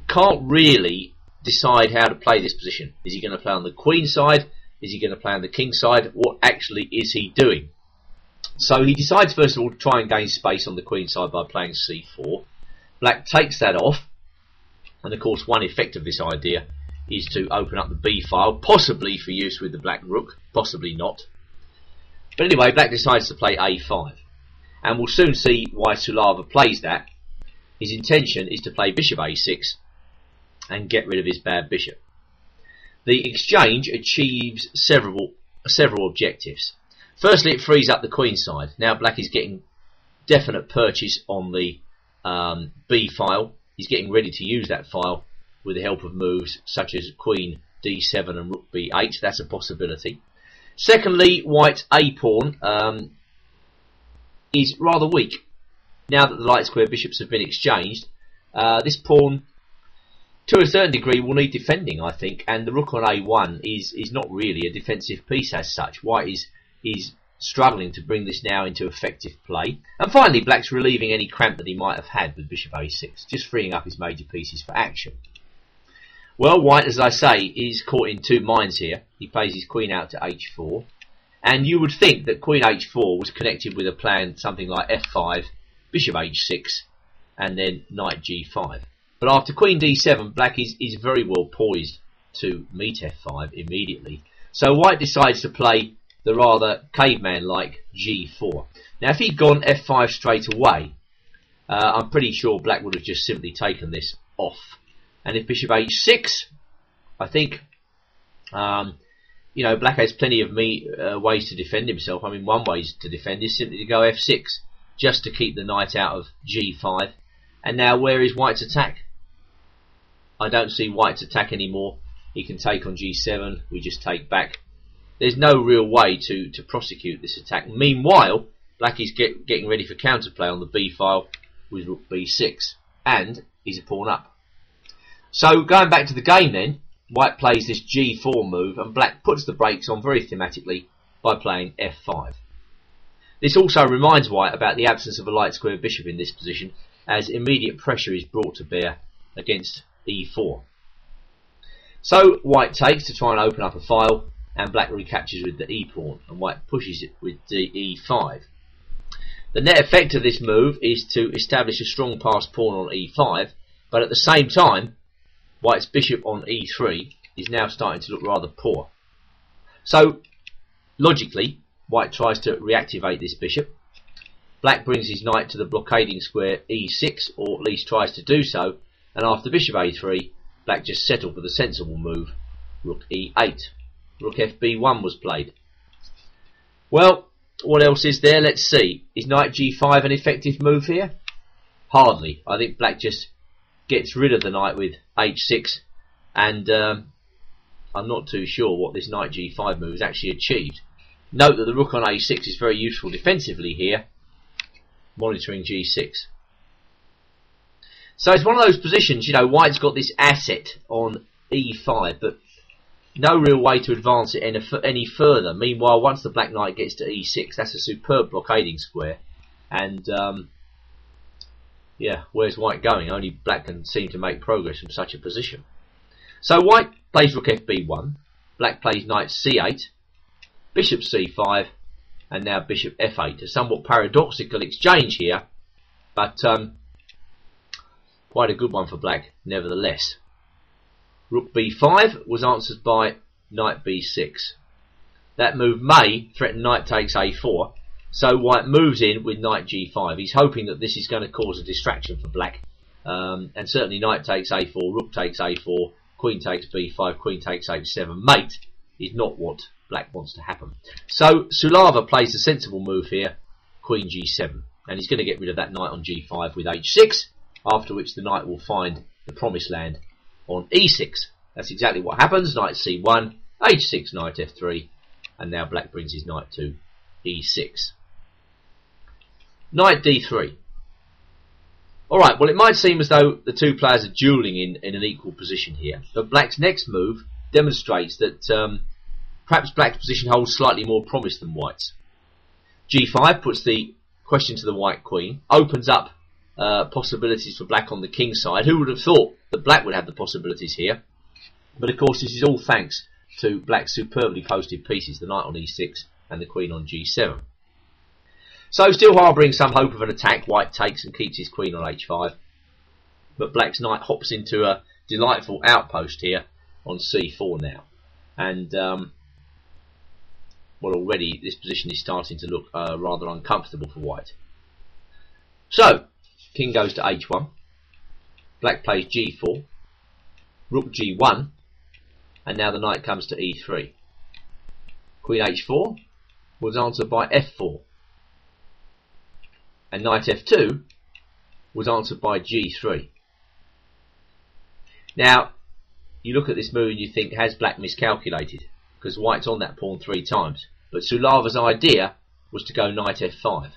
can't really decide how to play this position. Is he going to play on the queen side? Is he going to play on the king side? What actually is he doing? So he decides first of all to try and gain space on the queen side by playing c4. Black takes that off, and of course one effect of this idea is to open up the b file, possibly for use with the black rook, possibly not. But anyway, black decides to play a5, and we'll soon see why Sulava plays that. His intention is to play bishop a6 and get rid of his bad bishop. The exchange achieves several objectives. Firstly, it frees up the queen side. Now black is getting definite purchase on the b file. He's getting ready to use that file with the help of moves such as queen d7 and rook b8. That's a possibility. Secondly, white's a pawn is rather weak. Now that the light square bishops have been exchanged, this pawn to a certain degree will need defending, I think, and the rook on a1 is not really a defensive piece as such. White is struggling to bring this now into effective play. And finally, black's relieving any cramp that he might have had with bishop a6, just freeing up his major pieces for action. Well, white, as I say, is caught in two minds here. He plays his queen out to h4, and you would think that queen h4 was connected with a plan something like f5, bishop h6, and then knight g5. But after queen d7, black is very well poised to meet f5 immediately. So white decides to play the rather caveman-like g4. Now, if he'd gone f5 straight away, I'm pretty sure black would have just simply taken this off. And if bishop h6, I think, you know, black has plenty of ways to defend himself. I mean, one way to defend is simply to go f6, just to keep the knight out of g5. And now, where is white's attack? I don't see white's attack anymore. He can take on g7, we just take back. There's no real way to prosecute this attack. Meanwhile, black is getting ready for counterplay on the b file with rook b6, and he's a pawn up. So going back to the game then, white plays this g4 move, and black puts the brakes on very thematically by playing f5. This also reminds white about the absence of a light square bishop in this position, as immediate pressure is brought to bear against e4. So white takes to try and open up a file, and black recaptures with the e-pawn, and white pushes it with e5. The net effect of this move is to establish a strong passed pawn on e5, but at the same time, white's bishop on e3 is now starting to look rather poor. So, logically, white tries to reactivate this bishop. Black brings his knight to the blockading square e6, or at least tries to do so, and after bishop a3, black just settled with a sensible move, rook e8. Rook fb1 was played. Well, what else is there? Let's see. Is knight g5 an effective move here? Hardly. I think black just gets rid of the knight with h6, and I'm not too sure what this knight g5 move has actually achieved. Note that the rook on a6 is very useful defensively here, monitoring g6. So it's one of those positions, you know, white's got this asset on e5, but no real way to advance it any further. Meanwhile, once the black knight gets to e6, that's a superb blockading square. And, yeah, where's white going? Only black can seem to make progress from such a position. So white plays rook fb1, black plays knight c8, bishop c5, and now bishop f8. A somewhat paradoxical exchange here, but quite a good one for black nevertheless. Rook b5 was answered by knight b6. That move may threaten knight takes a4, so white moves in with knight g5. He's hoping that this is going to cause a distraction for black, and certainly knight takes a4, rook takes a4, queen takes b5, queen takes h7 mate is not what black wants to happen. So Sulava plays a sensible move here, queen g7, and he's going to get rid of that knight on g5 with h6, after which the knight will find the promised land on e6. That's exactly what happens. Knight c1, h6, knight f3, and now black brings his knight to e6. Knight d3. Alright, well, it might seem as though the two players are duelling in an equal position here, but black's next move demonstrates that perhaps black's position holds slightly more promise than white's. g5 puts the question to the white queen, opens up possibilities for black on the king side. Who would have thought that black would have the possibilities here? But of course, this is all thanks to black's superbly posted pieces, the knight on e6 and the queen on g7. So, still harbouring some hope of an attack, white takes and keeps his queen on h5, but black's knight hops into a delightful outpost here on c4 now, and well, already this position is starting to look rather uncomfortable for white. So, king goes to h1, black plays g4, rook g1, and now the knight comes to e3. Queen h4 was answered by f4, and knight f2 was answered by g3. Now, you look at this move and you think, has black miscalculated? Because white's on that pawn 3 times. But Sulava's idea was to go knight f5,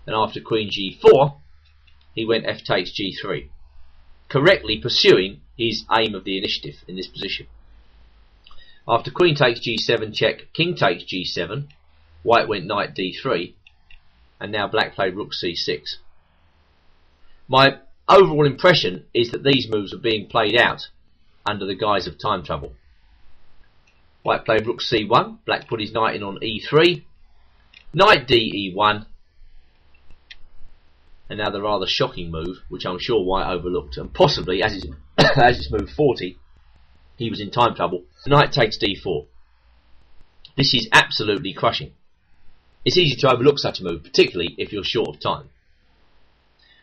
and after queen g4, he went f takes g3, correctly pursuing his aim of the initiative in this position. After queen takes g7 check, king takes g7, white went knight d3, and now black played rook c6. My overall impression is that these moves are being played out under the guise of time trouble. White played rook c1, black put his knight in on e3, knight d e1, and now the rather shocking move, which I'm sure White overlooked, and possibly, as it's moved 40, he was in time trouble. Knight takes d4. This is absolutely crushing. It's easy to overlook such a move, particularly if you're short of time.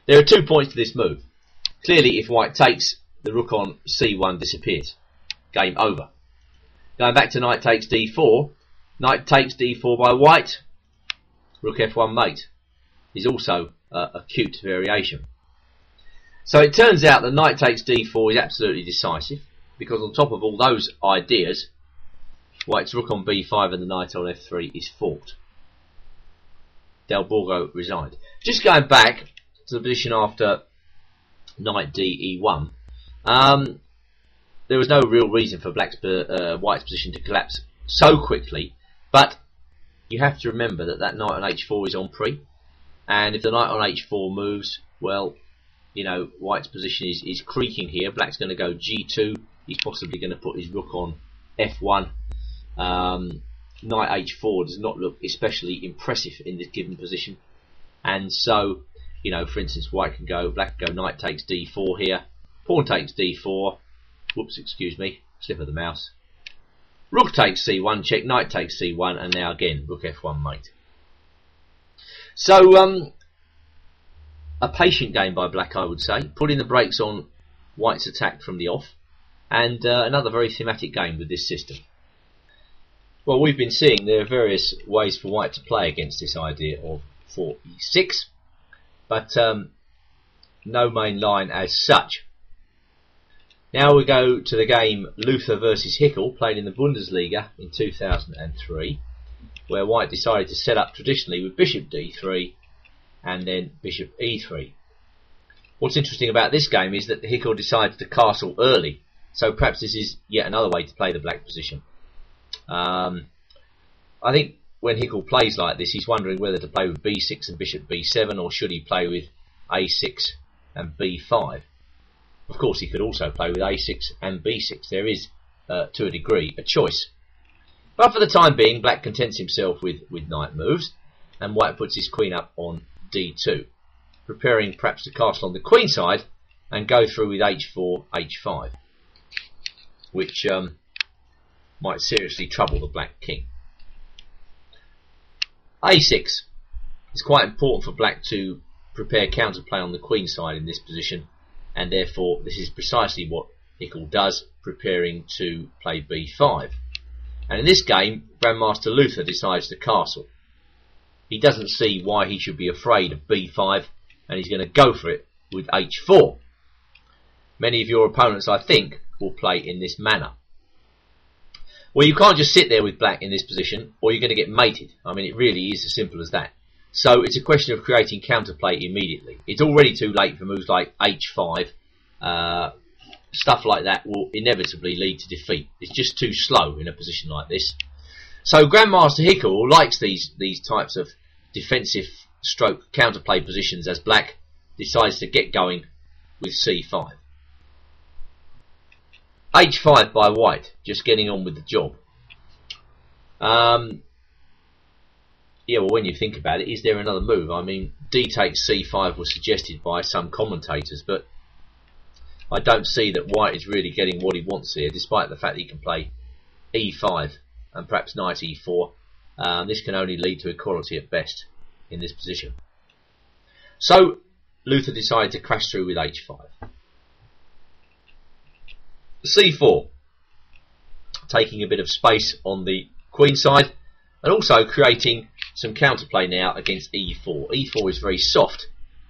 There are 2 points to this move. Clearly, if White takes, the rook on c1 disappears. Game over. Going back to knight takes d4, knight takes d4 by White, rook f1 mate is also a cute variation. So it turns out that knight takes d4 is absolutely decisive, because on top of all those ideas, White's rook on b5 and the knight on f3 is forked. Del Borgo resigned. Just going back to the position after knight d e1, there was no real reason for White's position to collapse so quickly, but you have to remember that knight on h4 is on pre, and if the knight on h4 moves, well, you know, White's position is creaking here. Black's going to go g2, he's possibly going to put his rook on f1. Knight h4 does not look especially impressive in this given position, and so, you know, for instance, White can go, black can go knight takes d4 here, pawn takes d4, whoops, excuse me, slip of the mouse, rook takes c1 check, knight takes c1, and now again rook f1 mate. So a patient game by Black, I would say, putting the brakes on White's attack from the off, and another very thematic game with this system. Well, we've been seeing there are various ways for White to play against this idea of 4e6, but no main line as such. Now we go to the game Luther versus Hickel, played in the Bundesliga in 2003, where White decided to set up traditionally with bishop d3 and then bishop e3. What's interesting about this game is that Hickel decided to castle early, so perhaps this is yet another way to play the black position. I think when Hickel plays like this, he's wondering whether to play with b6 and bishop b7, or should he play with a6 and b5. Of course, he could also play with a6 and b6. There is, to a degree, a choice. But for the time being, Black contents himself with knight moves, and White puts his queen up on d2, preparing perhaps to castle on the queen side and go through with h4, h5, which might seriously trouble the black king. a6 is quite important for Black to prepare counterplay on the queen side in this position, and therefore this is precisely what Hickel does, preparing to play b5. And in this game, Grandmaster Luther decides to castle. He doesn't see why he should be afraid of b5, and he's going to go for it with h4. Many of your opponents, I think, will play in this manner. Well, you can't just sit there with Black in this position, or you're going to get mated. I mean, it really is as simple as that. So it's a question of creating counterplay immediately. It's already too late for moves like h5. Stuff like that will inevitably lead to defeat. It's just too slow in a position like this. So Grandmaster Hickel likes these types of defensive stroke counterplay positions as Black decides to get going with c5. h5 by White, just getting on with the job. Yeah, well, when you think about it, is there another move? I mean, d takes c5 was suggested by some commentators, but I don't see that White is really getting what he wants here, despite the fact that he can play e5 and perhaps knight e4. This can only lead to equality at best in this position. So Luther decided to crash through with h5. c4, taking a bit of space on the queen side, and also creating some counterplay now against e4. e4 is very soft,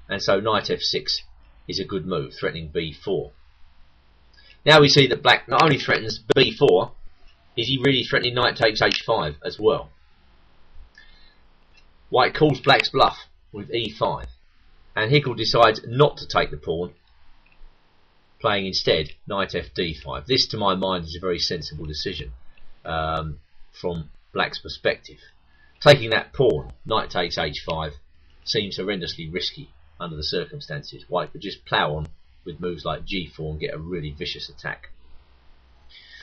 and so knight f6 is a good move, threatening b4. Now we see that Black not only threatens b4, is he really threatening knight takes h5 as well. White calls Black's bluff with e5, and Hickel decides not to take the pawn, playing instead knight fd5. This, to my mind, is a very sensible decision from Black's perspective. Taking that pawn, knight takes h5, seems horrendously risky under the circumstances. White could just plough on with moves like g4 and get a really vicious attack.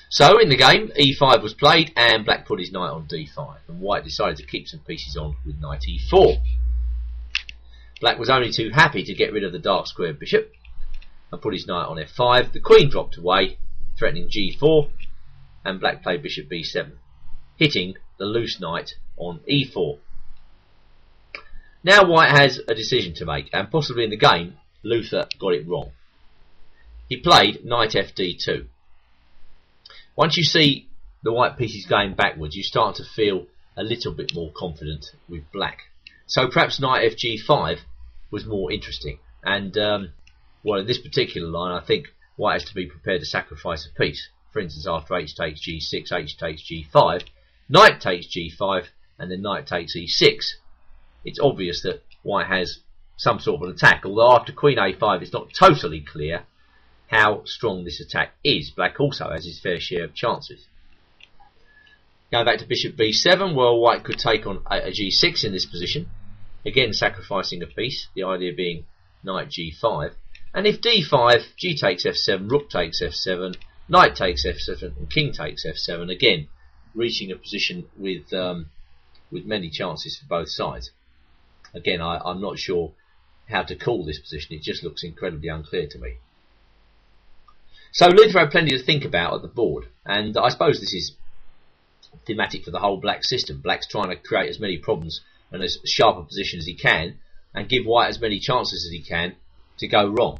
So in the game, e5 was played and black put his knight on d5, and white decided to keep some pieces on with knight e4. Black was only too happy to get rid of the dark square bishop and put his knight on f5. The queen dropped away, threatening g4, and black played bishop b7, hitting the loose knight on e4. Now white has a decision to make, and possibly in the game Luther got it wrong. He played knight fd2. Once you see the white pieces going backwards, you start to feel a little bit more confident with black. So perhaps knight fg5 was more interesting, and well, in this particular line I think white has to be prepared to sacrifice a piece. For instance, after h takes g6, h takes g5, knight takes g5, and then knight takes e6. It's obvious that white has some sort of an attack, although after queen a5 it's not totally clear how strong this attack is. Black also has his fair share of chances. Going back to bishop b7, well, white could take on a g6 in this position, again sacrificing a piece, the idea being knight g5. And if d5, g takes f7, rook takes f7, knight takes f7, and king takes f7, again reaching a position with many chances for both sides. Again, I'm not sure how to call this position, it just looks incredibly unclear to me. So Luther had plenty to think about at the board, and I suppose this is thematic for the whole black system. Black's trying to create as many problems and as sharp a position as he can, and give white as many chances as he can to go wrong.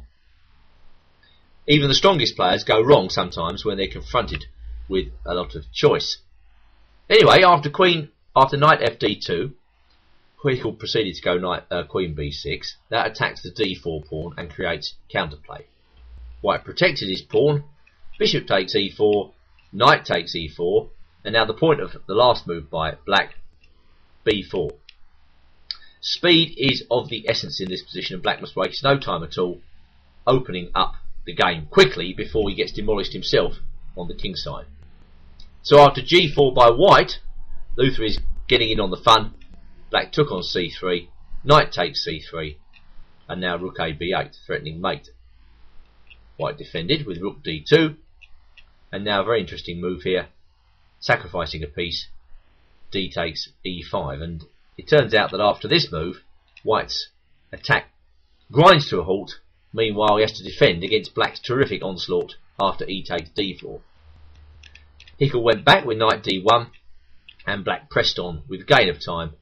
Even the strongest players go wrong sometimes when they're confronted with a lot of choice. Anyway, after knight fd2, Quickel proceeded to go queen b6. That attacks the d4 pawn and creates counterplay. White protected his pawn, bishop takes e4, knight takes e4, and now the point of the last move by black, b4. Speed is of the essence in this position, and black must waste no time at all opening up the game quickly before he gets demolished himself on the king side. So after g4 by white, Luther is getting in on the fun. Black took on c3, knight takes c3, and now rook a b8, threatening mate. White defended with rook d2, and now a very interesting move here, sacrificing a piece, d takes e5, and it turns out that after this move, white's attack grinds to a halt. Meanwhile, he has to defend against black's terrific onslaught after e takes d4. Hickel went back with knight d1, and black pressed on with gain of time,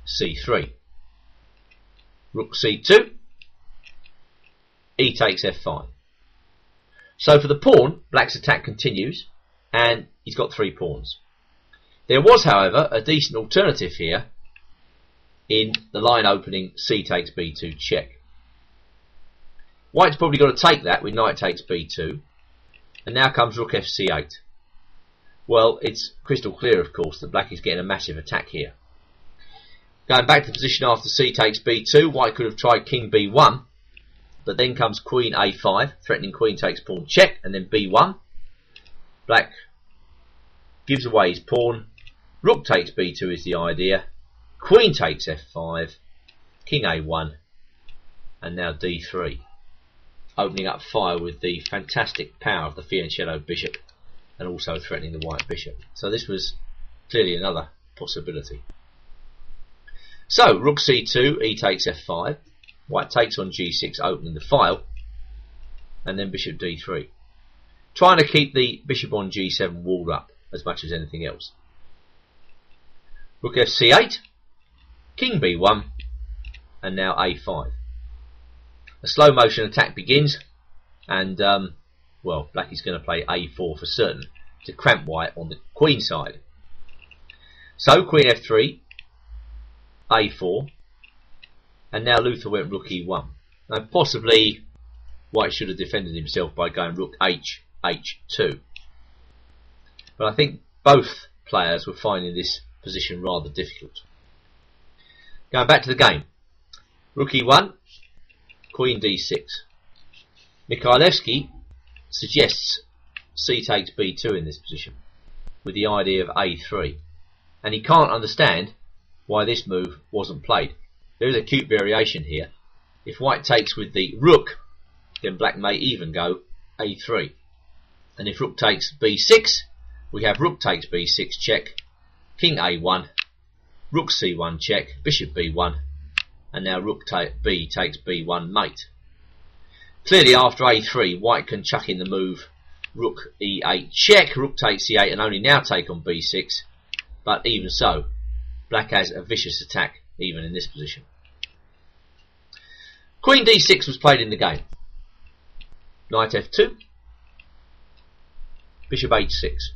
c3. Rook c2, e takes f5. So for the pawn, black's attack continues, and he's got 3 pawns. There was, however, a decent alternative here in the line opening c takes b2 check. White's probably got to take that with knight takes b2, and now comes rook fc8. Well, it's crystal clear, of course, that black is getting a massive attack here. Going back to the position after c takes b2, white could have tried king b1, but then comes queen a5, threatening queen takes pawn check, and then b1. Black gives away his pawn, rook takes b2 is the idea, queen takes f5, king a1, and now d3. Opening up fire with the fantastic power of the fianchetto bishop, and also threatening the white bishop. So this was clearly another possibility. So rook c2, e takes f5, white takes on g6, opening the file, and then bishop d3, trying to keep the bishop on g7 walled up as much as anything else. Rook fc8, king b1, and now a5. A slow motion attack begins, and well, black is going to play a4 for certain to cramp white on the queen side. So queen f3, a4, and now Luther went rook e1. Now possibly white should have defended himself by going rook h2, but I think both players were finding this position rather difficult. Going back to the game, rook e1, queen d6. Mikhailevsky suggests c takes b2 in this position, with the idea of a3, and he can't understand why this move wasn't played. There is a cute variation here. If white takes with the rook, then black may even go a3. And if rook takes b6, we have rook takes b6 check, king a1, rook c1 check, bishop b1, and now rook b takes b1 mate. Clearly after a3, white can chuck in the move rook e8 check, rook takes c8, and only now take on b6, but even so, black has a vicious attack even in this position. Queen d6 was played in the game. Knight f2, bishop h6.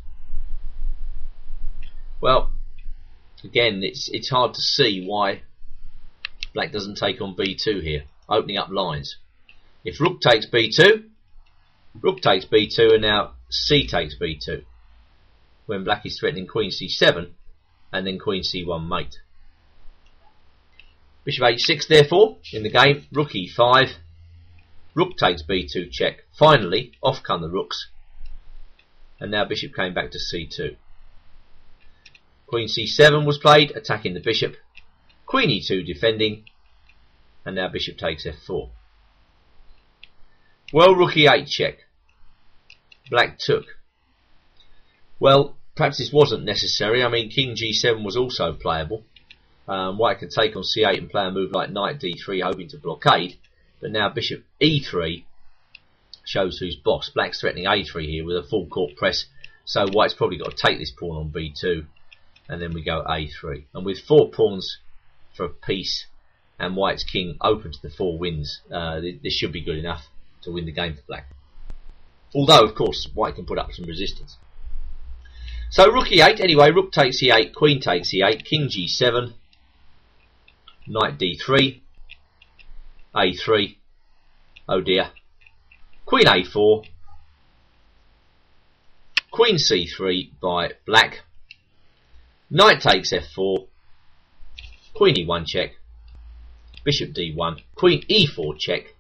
Well, again, it's hard to see why black doesn't take on b2 here, opening up lines. If rook takes b2, rook takes b2, and now c takes b2, when black is threatening queen c7 and then queen c1 mate. Bishop h6 therefore in the game, rook e5, rook takes b2 check. Finally off come the rooks, and now bishop came back to c2. Queen c7 was played, attacking the bishop, queen e2 defending, and now bishop takes f4. Well, rook e8 check. Black took. Well, perhaps this wasn't necessary. I mean, king g7 was also playable. White could take on c8 and play a move like knight d3, hoping to blockade. But now bishop e3 shows who's boss. Black's threatening a3 here with a full court press. So white's probably got to take this pawn on b2. And then we go a3. And with 4 pawns for a piece and white's king open to the 4 wins, this should be good enough to win the game for black. Although, of course, white can put up some resistance. So rook e8, anyway, rook takes e8, queen takes e8, king g7, knight d3, a3, oh dear, queen a4, queen c3 by black, knight takes f4, queen e1 check, bishop d1, queen e4 check,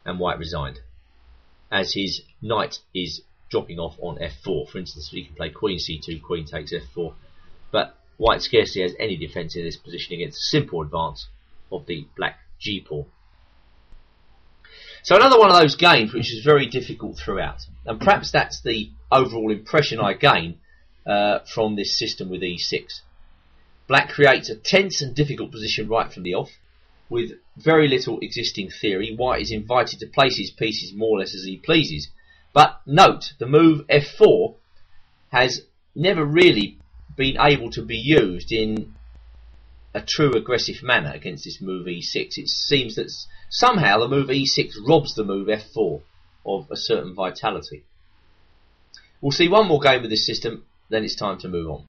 and white resigned, as his knight is dropping off on f4. For instance, he can play queen c2, queen takes f4, but white scarcely has any defence in this position against a simple advance of the black g-pawn. So another one of those games which is very difficult throughout, and perhaps that's the overall impression I gain from this system with e6. Black creates a tense and difficult position right from the off, with very little existing theory. White is invited to place his pieces more or less as he pleases. But note, the move f4 has never really been able to be used in a true aggressive manner against this move e6. It seems that somehow the move e6 robs the move f4 of a certain vitality. We'll see one more game with this system, then it's time to move on.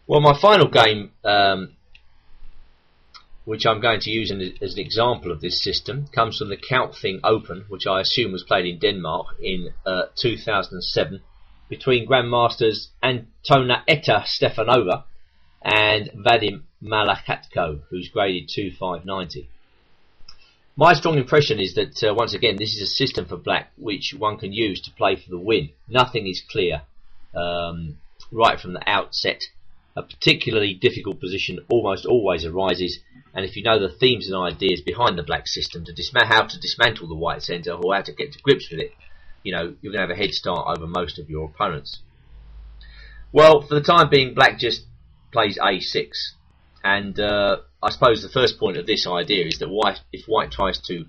Well, my final game, which I'm going to use as an example of this system, comes from the Kaupthing Open, which I assume was played in Denmark in 2007 between Grandmasters Antoaneta Stefanova and Vadim Malakatko, who's graded 2590. My strong impression is that, once again, this is a system for black which one can use to play for the win. Nothing is clear right from the outset. A particularly difficult position almost always arises, and if you know the themes and ideas behind the black system to how to dismantle the white centre or how to get to grips with it, you know, you're going to have a head start over most of your opponents. Well, for the time being, black just plays a6, and I suppose the first point of this idea is that if white tries to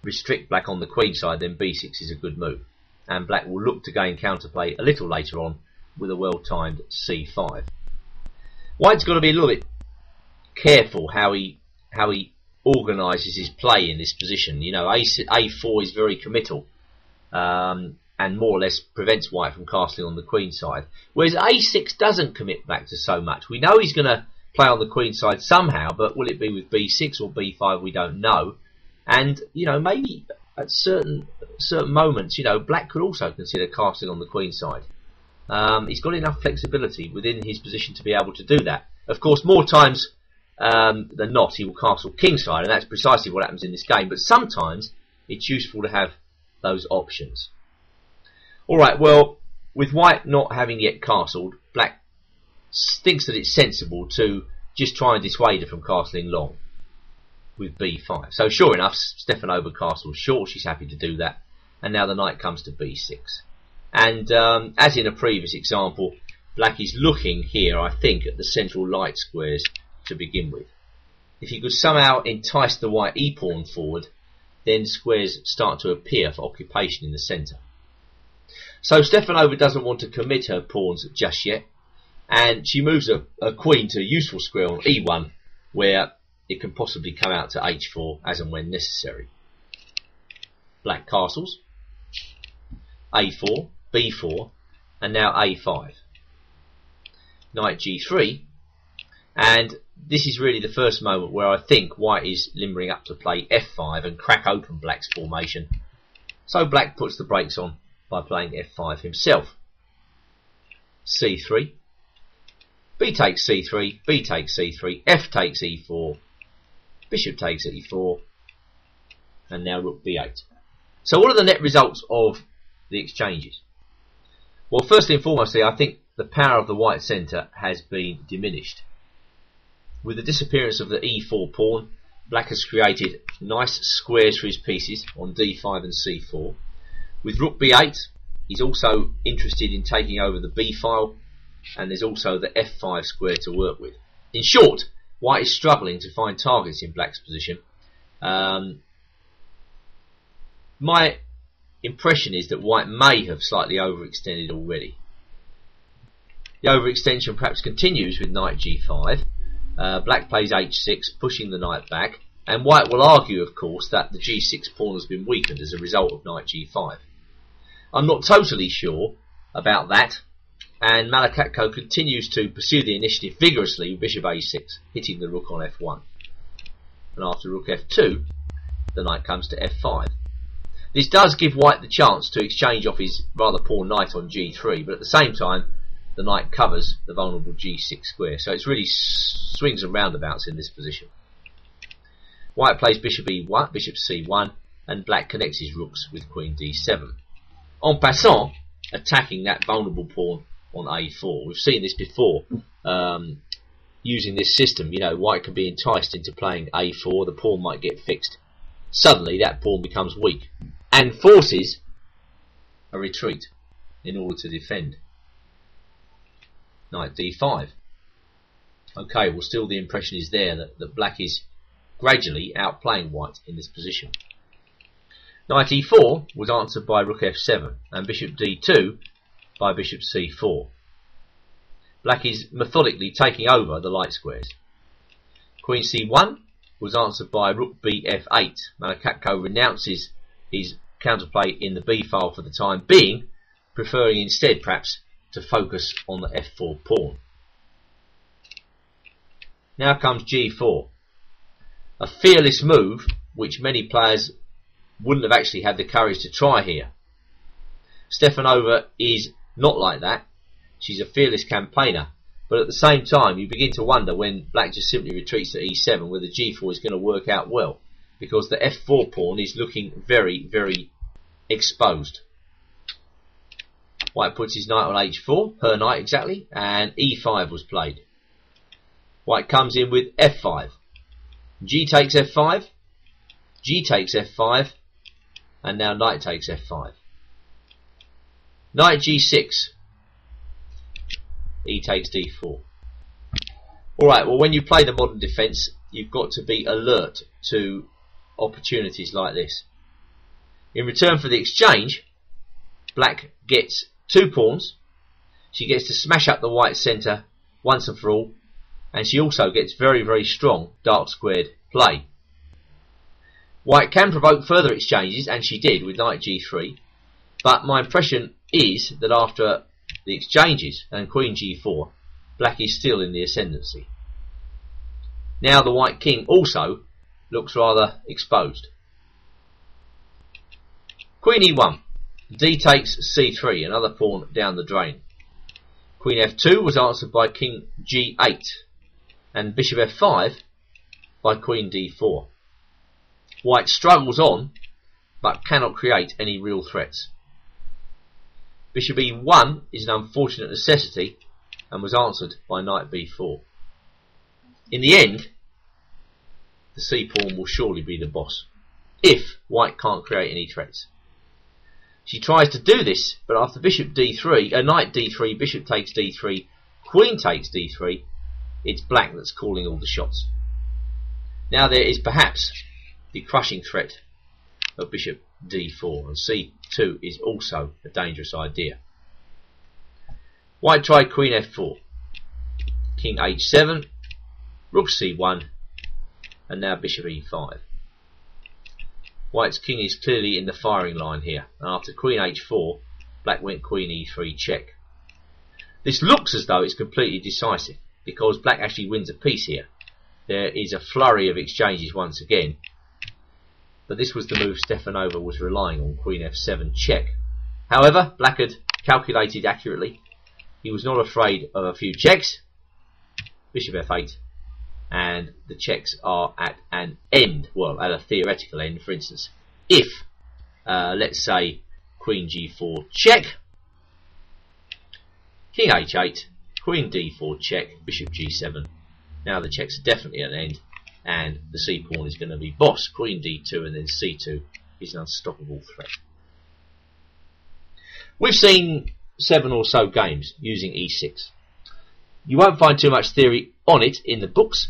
restrict black on the queen side, then b6 is a good move, and black will look to gain counterplay a little later on with a well-timed c5. White's got to be a little bit careful how he organises his play in this position. You know, a4 is very committal, and more or less prevents white from castling on the queen side, whereas a6 doesn't commit black to so much. We know he's going to play on the queen side somehow, but will it be with b6 or b5? We don't know. And you know, maybe at certain moments, you know, black could also consider castling on the queen side. He's got enough flexibility within his position to be able to do that. Of course, more times than not, he will castle kingside, and that's precisely what happens in this game. But sometimes it's useful to have those options. Alright, well, with white not having yet castled, black thinks that it's sensible to just try and dissuade her from castling long with b5. So sure enough, Stefanova castles short. She's happy to do that. and now the knight comes to b6. And as in a previous example, black is looking here, I think, at the central light squares to begin with. If he could somehow entice the white e-pawn forward, then squares start to appear for occupation in the centre. So Stefanova doesn't want to commit her pawns just yet, and she moves a queen to a useful square on e1, where it can possibly come out to h4 as and when necessary. Black castles, a4, b4, and now a5. Knight g3, and this is really the first moment where I think white is limbering up to play f5 and crack open black's formation. So black puts the brakes on by playing f5 himself. c3, b takes c3, b takes c3, f takes e4, bishop takes e4, and now rook b8. So what are the net results of the exchanges? Well, firstly and foremostly, I think the power of the white centre has been diminished. With the disappearance of the e4 pawn, black has created nice squares for his pieces on d5 and c4. With rook b8, he's also interested in taking over the b file, and there's also the f5 square to work with. In short, white is struggling to find targets in black's position. My impression is that white may have slightly overextended already. The overextension perhaps continues with knight g5. Black plays h6, pushing the knight back, and white will argue, of course, that the g6 pawn has been weakened as a result of knight g5. I'm not totally sure about that, and Malikatko continues to pursue the initiative vigorously with bishop a6, hitting the rook on f1. And after rook f2, the knight comes to f5. This does give white the chance to exchange off his rather poor knight on g3, but at the same time, the knight covers the vulnerable g6 square, so it's really swings and roundabouts in this position. White plays bishop e1, bishop c1, and black connects his rooks with queen d7. En passant, attacking that vulnerable pawn on a4. We've seen this before. Using this system, white can be enticed into playing a4, the pawn might get fixed. Suddenly that pawn becomes weak and forces a retreat in order to defend. Knight d5. Okay, well, still the impression is there that black is gradually outplaying white in this position. Knight e4 was answered by rook f7 and bishop d2 by bishop c4. Black is methodically taking over the light squares. Queen c1 was answered by rook bf8. Malikatko renounces his counterplay in the b file for the time being, preferring instead perhaps to focus on the f4 pawn. Now comes g4. A fearless move which many players wouldn't have actually had the courage to try here. Stefanova is not like that. She's a fearless campaigner, but at the same time you begin to wonder when black just simply retreats to e7 whether g4 is going to work out well, because the f4 pawn is looking very, very exposed. White puts his knight on h4, her knight exactly, and e5 was played. White comes in with f5. G takes f5, G takes f5, and now knight takes f5. Knight g6, e takes d4. Alright, well, when you play the modern defence, you've got to be alert to opportunities like this. In return for the exchange, black gets 2 pawns. She gets to smash up the white centre once and for all, and she also gets very, very strong dark squared play. White can provoke further exchanges, and she did with knight g3, but my impression is that after the exchanges and queen g4, black is still in the ascendancy. Now the white king also looks rather exposed. Queen e1. D takes c3, another pawn down the drain. Queen f2 was answered by king g8, and bishop f5 by queen d4. White struggles on, but cannot create any real threats. Bishop e1 is an unfortunate necessity, and was answered by knight b4. In the end, the c pawn will surely be the boss, if white can't create any threats. She tries to do this, but after bishop d3, knight d3, bishop takes d3, queen takes d3, it's black that's calling all the shots. Now there is perhaps the crushing threat of bishop d4, and c2 is also a dangerous idea. White tried queen f4, king h7, rook c1, and now bishop e5. White's king is clearly in the firing line here, and after queen h4, black went queen e3 check. This looks as though it's completely decisive, because black actually wins a piece here. There is a flurry of exchanges once again, but this was the move Stefanova was relying on, queen f7 check. However, black had calculated accurately. He was not afraid of a few checks. Bishop f8, and the checks are at an end, well, at a theoretical end. For instance, if let's say queen g4 check, king h8, queen d4 check, bishop g7. Now the checks are definitely at an end, and the c pawn is going to be boss. Queen d2 and then c2 is an unstoppable threat. We've seen 7 or so games using e6. You won't find too much theory on it in the books,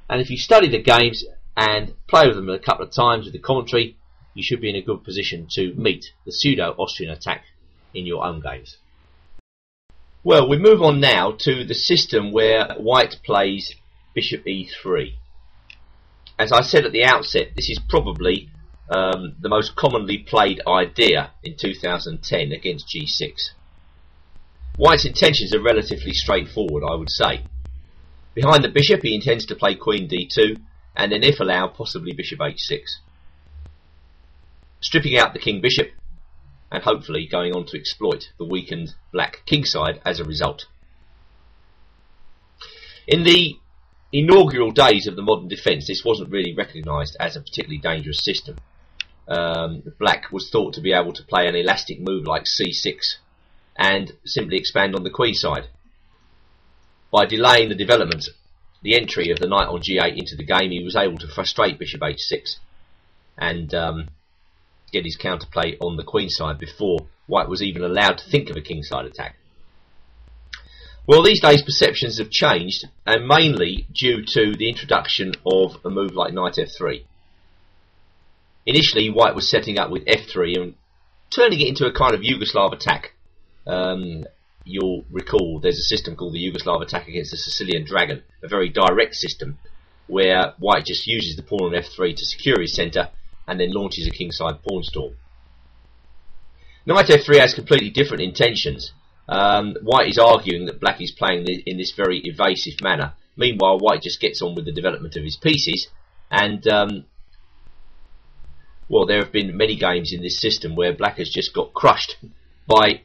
and if you study the games and play with them a couple of times with the commentary, you should be in a good position to meet the pseudo-Austrian attack in your own games. Well, we move on now to the system where white plays bishop e3. As I said at the outset, this is probably the most commonly played idea in 2010 against g6. White's intentions are relatively straightforward, I would say. Behind the bishop, he intends to play queen d2, and then if allowed, possibly bishop h6. Stripping out the king bishop, and hopefully going on to exploit the weakened black kingside as a result. In the inaugural days of the modern defence, this wasn't really recognised as a particularly dangerous system. Black was thought to be able to play an elastic move like c6 and simply expand on the queen side. By delaying the development, the entry of the knight on g8 into the game, he was able to frustrate bishop h6 and get his counterplay on the queen side before white was even allowed to think of a kingside attack. Well, these days perceptions have changed, and mainly due to the introduction of a move like knight f3. Initially, white was setting up with f3 and turning it into a kind of Yugoslav attack. You'll recall there's a system called the Yugoslav attack against the Sicilian dragon, a very direct system where white just uses the pawn on f3 to secure his centre and then launches a kingside pawn storm. Knight f3 has completely different intentions. White is arguing that black is playing in this very evasive manner. Meanwhile, white just gets on with the development of his pieces, and well, there have been many games in this system where black has just got crushed by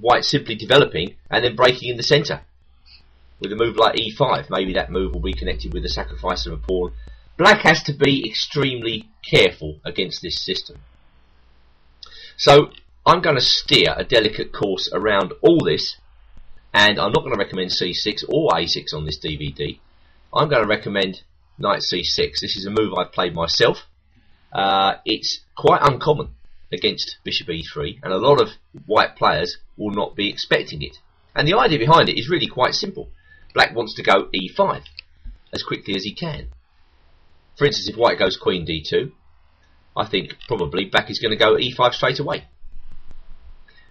white simply developing and then breaking in the centre with a move like e5. Maybe that move will be connected with the sacrifice of a pawn. Black has to be extremely careful against this system. So I'm going to steer a delicate course around all this, and I'm not going to recommend c6 or a6 on this DVD. I'm going to recommend knight c6. This is a move I've played myself. It's quite uncommon against bishop e3, and a lot of white players will not be expecting it. And the idea behind it is really quite simple. Black wants to go e5 as quickly as he can. For instance, if white goes queen d2, I think probably black is going to go e5 straight away.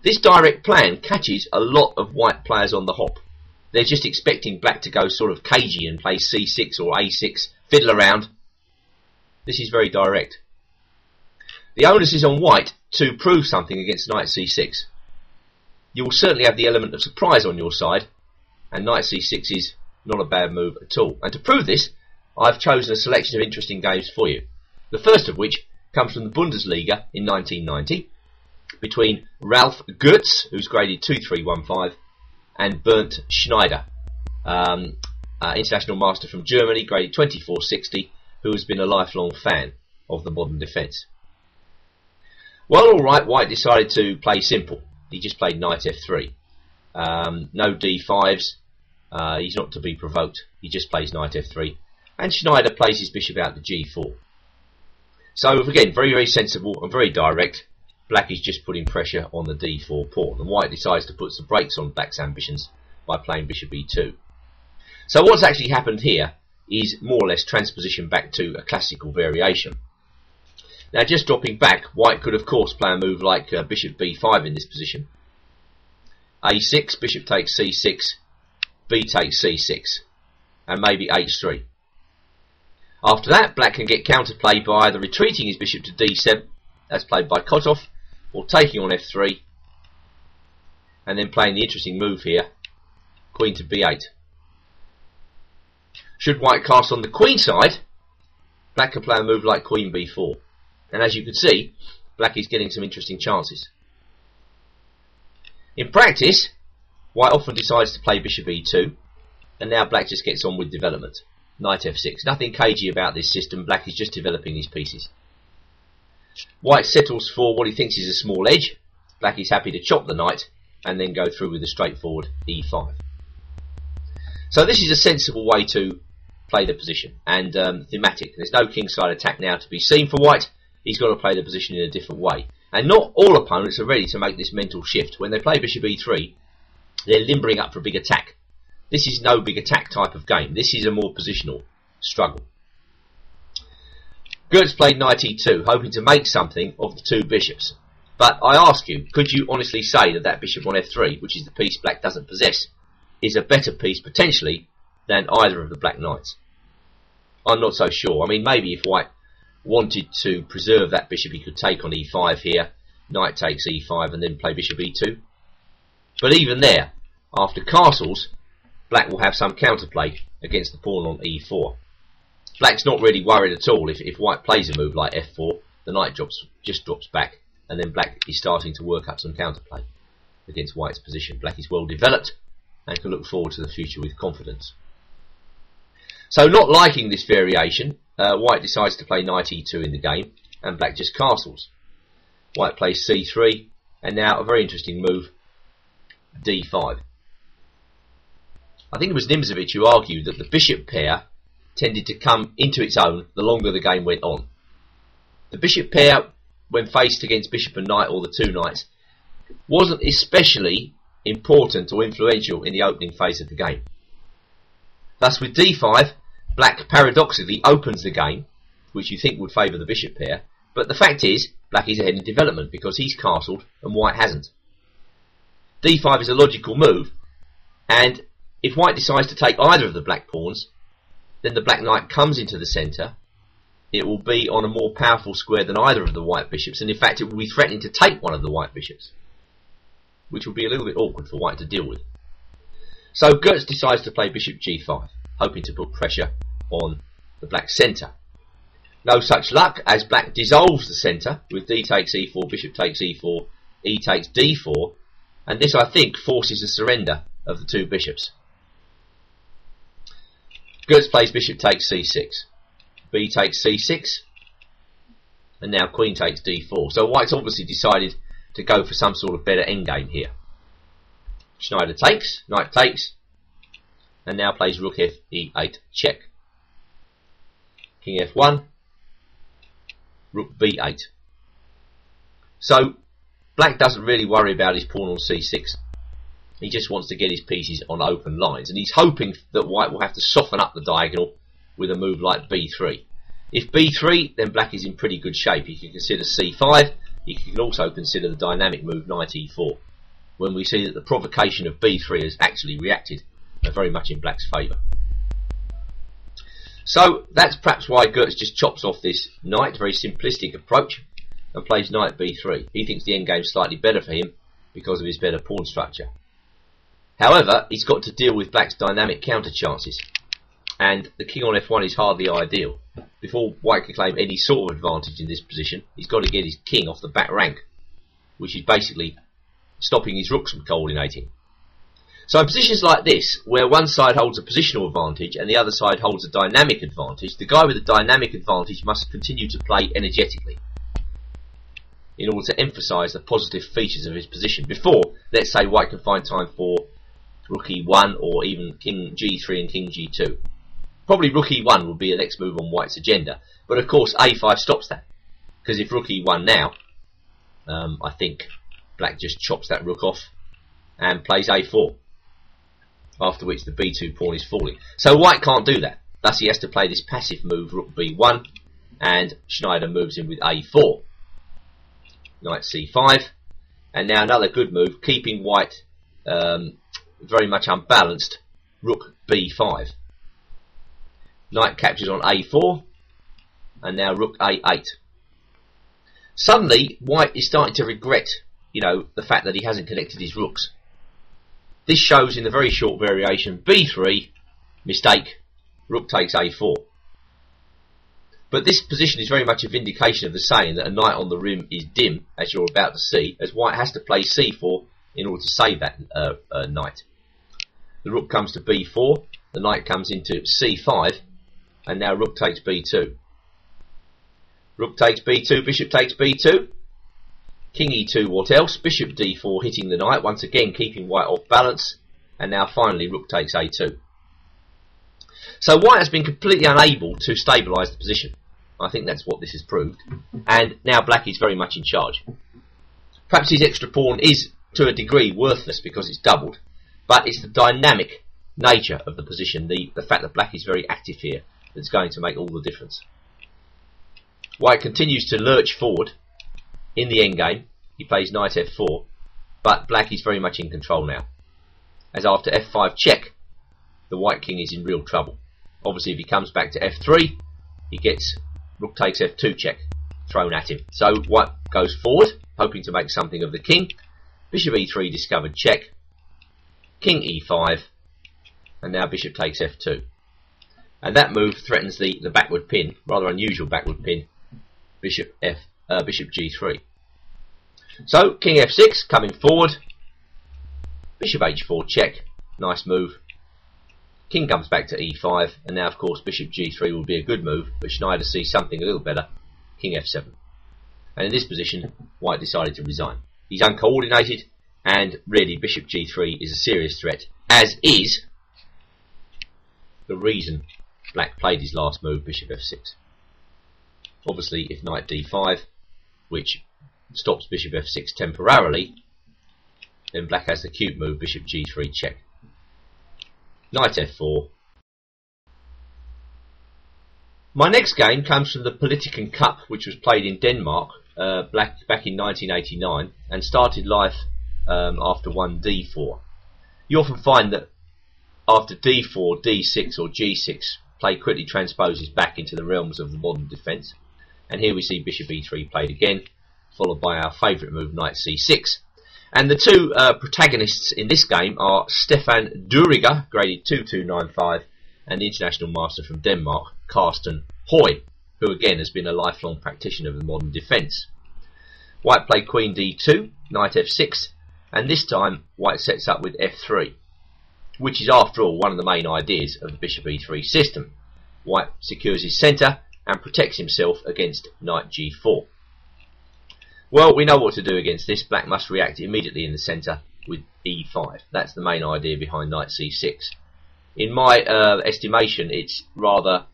This direct plan catches a lot of white players on the hop. They're just expecting black to go sort of cagey and play c6 or a6, fiddle around. This is very direct. The onus is on white to prove something against knight c6. You will certainly have the element of surprise on your side, and knight c6 is not a bad move at all. And to prove this, I've chosen a selection of interesting games for you. The first of which comes from the Bundesliga in 1990 between Ralf Goetz, who's graded 2315, and Bernd Schneider, international master from Germany, graded 2460, who has been a lifelong fan of the modern defence. Well, alright, white decided to play simple. He just played knight f3. No d5s. He's not to be provoked. He just plays knight f3. And Schneider plays his bishop out to g4. So again, very, very sensible and very direct. black is just putting pressure on the d4 pawn, and white decides to put some brakes on black's ambitions by playing bishop e2. So what's actually happened here is more or less transposition back to a classical variation. Now, just dropping back, white could of course play a move like bishop b5 in this position. a6, bishop takes c6, b takes c6, and maybe h3. After that, black can get counterplayed by either retreating his bishop to d7, that's played by Kotov, or taking on f3, and then playing the interesting move here, queen to b8. Should white cast on the queen side, black can play a move like queen b4. And as you can see, black is getting some interesting chances. In practice, white often decides to play bishop e2, and now black just gets on with development. Knight f6. Nothing cagey about this system, black is just developing his pieces. White settles for what he thinks is a small edge. Black is happy to chop the knight and then go through with a straightforward e5. So this is a sensible way to play the position, and thematic. There's no kingside attack now to be seen for white. He's got to play the position in a different way. And not all opponents are ready to make this mental shift. When they play bishop e3, they're limbering up for a big attack. This is no big attack type of game. This is a more positional struggle. Goetz played knight e2, hoping to make something of the two bishops. But I ask you, could you honestly say that that bishop on f3, which is the piece black doesn't possess, is a better piece potentially than either of the black knights? I'm not so sure. I mean, maybe if white wanted to preserve that bishop, he could take on e5 here, knight takes e5, and then play bishop e2. But even there, after castles, black will have some counterplay against the pawn on e4. Black's not really worried at all if white plays a move like f4, the knight just drops back, and then black is starting to work up some counterplay against white's position. Black is well developed and can look forward to the future with confidence. So, not liking this variation, white decides to play knight e2 in the game, and black just castles. White plays c3, and now a very interesting move, d5. I think it was Nimzovich who argued that the bishop pair tended to come into its own the longer the game went on. The bishop pair, when faced against bishop and knight, or the two knights, wasn't especially important or influential in the opening phase of the game. Thus, with d5, black paradoxically opens the game, which you think would favour the bishop pair, but the fact is, black is ahead in development because he's castled and white hasn't. d5 is a logical move, and if white decides to take either of the black pawns, then the black knight comes into the centre. It will be on a more powerful square than either of the white bishops, and in fact it will be threatening to take one of the white bishops, which will be a little bit awkward for white to deal with. So Goetz decides to play bishop g5, hoping to put pressure on the black centre. No such luck, as black dissolves the centre with d takes e4, bishop takes e4, e takes d4, and this, I think, forces a surrender of the two bishops. Goetz plays bishop takes c6, b takes c6, and now queen takes d4. So white's obviously decided to go for some sort of better endgame here. Schneider takes, knight takes, and now plays rook f e8 check. King f1, rook b8. So black doesn't really worry about his pawn on c6. He just wants to get his pieces on open lines, and he's hoping that white will have to soften up the diagonal with a move like b3. If b3, then black is in pretty good shape. He can consider c5. He can also consider the dynamic move knight e4, when we see that the provocation of b3 has actually reacted very much in black's favour. So that's perhaps why Goetz just chops off this knight, very simplistic approach, and plays knight b3. He thinks the endgame is slightly better for him because of his better pawn structure. However, he's got to deal with black's dynamic counter chances, and the king on f1 is hardly ideal. Before white can claim any sort of advantage in this position, he's got to get his king off the back rank, which is basically stopping his rooks from coordinating. So in positions like this, where one side holds a positional advantage and the other side holds a dynamic advantage, the guy with the dynamic advantage must continue to play energetically in order to emphasise the positive features of his position before, let's say, white can find time for rook e1 or even king g3 and king g2. Probably rook e1 will be the next move on white's agenda, but of course a5 stops that, because if rook e1 now, I think black just chops that rook off and plays a4, after which the b2 pawn is falling. So white can't do that, thus he has to play this passive move, rook b1, and Schneider moves in with a4. Knight c5, and now another good move, keeping white very much unbalanced, rook b5. Knight captures on a4, and now rook a8. Suddenly, white is starting to regret, the fact that he hasn't connected his rooks. This shows in the very short variation, b3, mistake, rook takes a4. But this position is very much a vindication of the saying that a knight on the rim is dim, as you're about to see, as white has to play c4 in order to save that knight. The rook comes to b4, the knight comes into c5, and now rook takes b2. Rook takes b2, bishop takes b2, king e2, what else? Bishop d4 hitting the knight, once again keeping white off balance, and now finally rook takes a2. So white has been completely unable to stabilise the position. I think that's what this has proved. And now black is very much in charge. Perhaps his extra pawn is, to a degree, worthless because it's doubled, but it's the dynamic nature of the position, the fact that black is very active here, that's going to make all the difference. White continues to lurch forward in the endgame. He plays knight f4, but black is very much in control now, as after f5 check, the white king is in real trouble. Obviously, if he comes back to f3, he gets rook takes f2 check thrown at him. So white goes forward, hoping to make something of the king. Bishop e3 discovered check. King e5, and now bishop takes f2. And that move threatens the backward pin, rather unusual backward pin, bishop g3. So king f6 coming forward, bishop h4 check, nice move. King comes back to e5, and now of course bishop g3 will be a good move, but Schneider sees something a little better, king f7. And in this position, white decided to resign. He's uncoordinated, and really bishop g3 is a serious threat, as is the reason black played his last move, bishop f6. Obviously, if knight d5, which stops bishop f6 temporarily, then black has the cute move, bishop g3 check. Knight f4. My next game comes from the Politiken Cup, which was played in Denmark back in 1989 and started life after one d4. You often find that after d4, d6 or g6, play quickly transposes back into the realms of the modern defence. And here we see bishop e3 played again, followed by our favourite move, knight c6. And the two protagonists in this game are Stefan Duriger, graded 2295, and the international master from Denmark, Carsten Høy, who again has been a lifelong practitioner of the modern defence. White played queen d2, knight f6, and this time white sets up with f3, which is after all one of the main ideas of the bishop e3 system. White secures his centre and protects himself against knight g4. Well, we know what to do against this. Black must react immediately in the centre with e5. That's the main idea behind knight c6. In my estimation, it's rather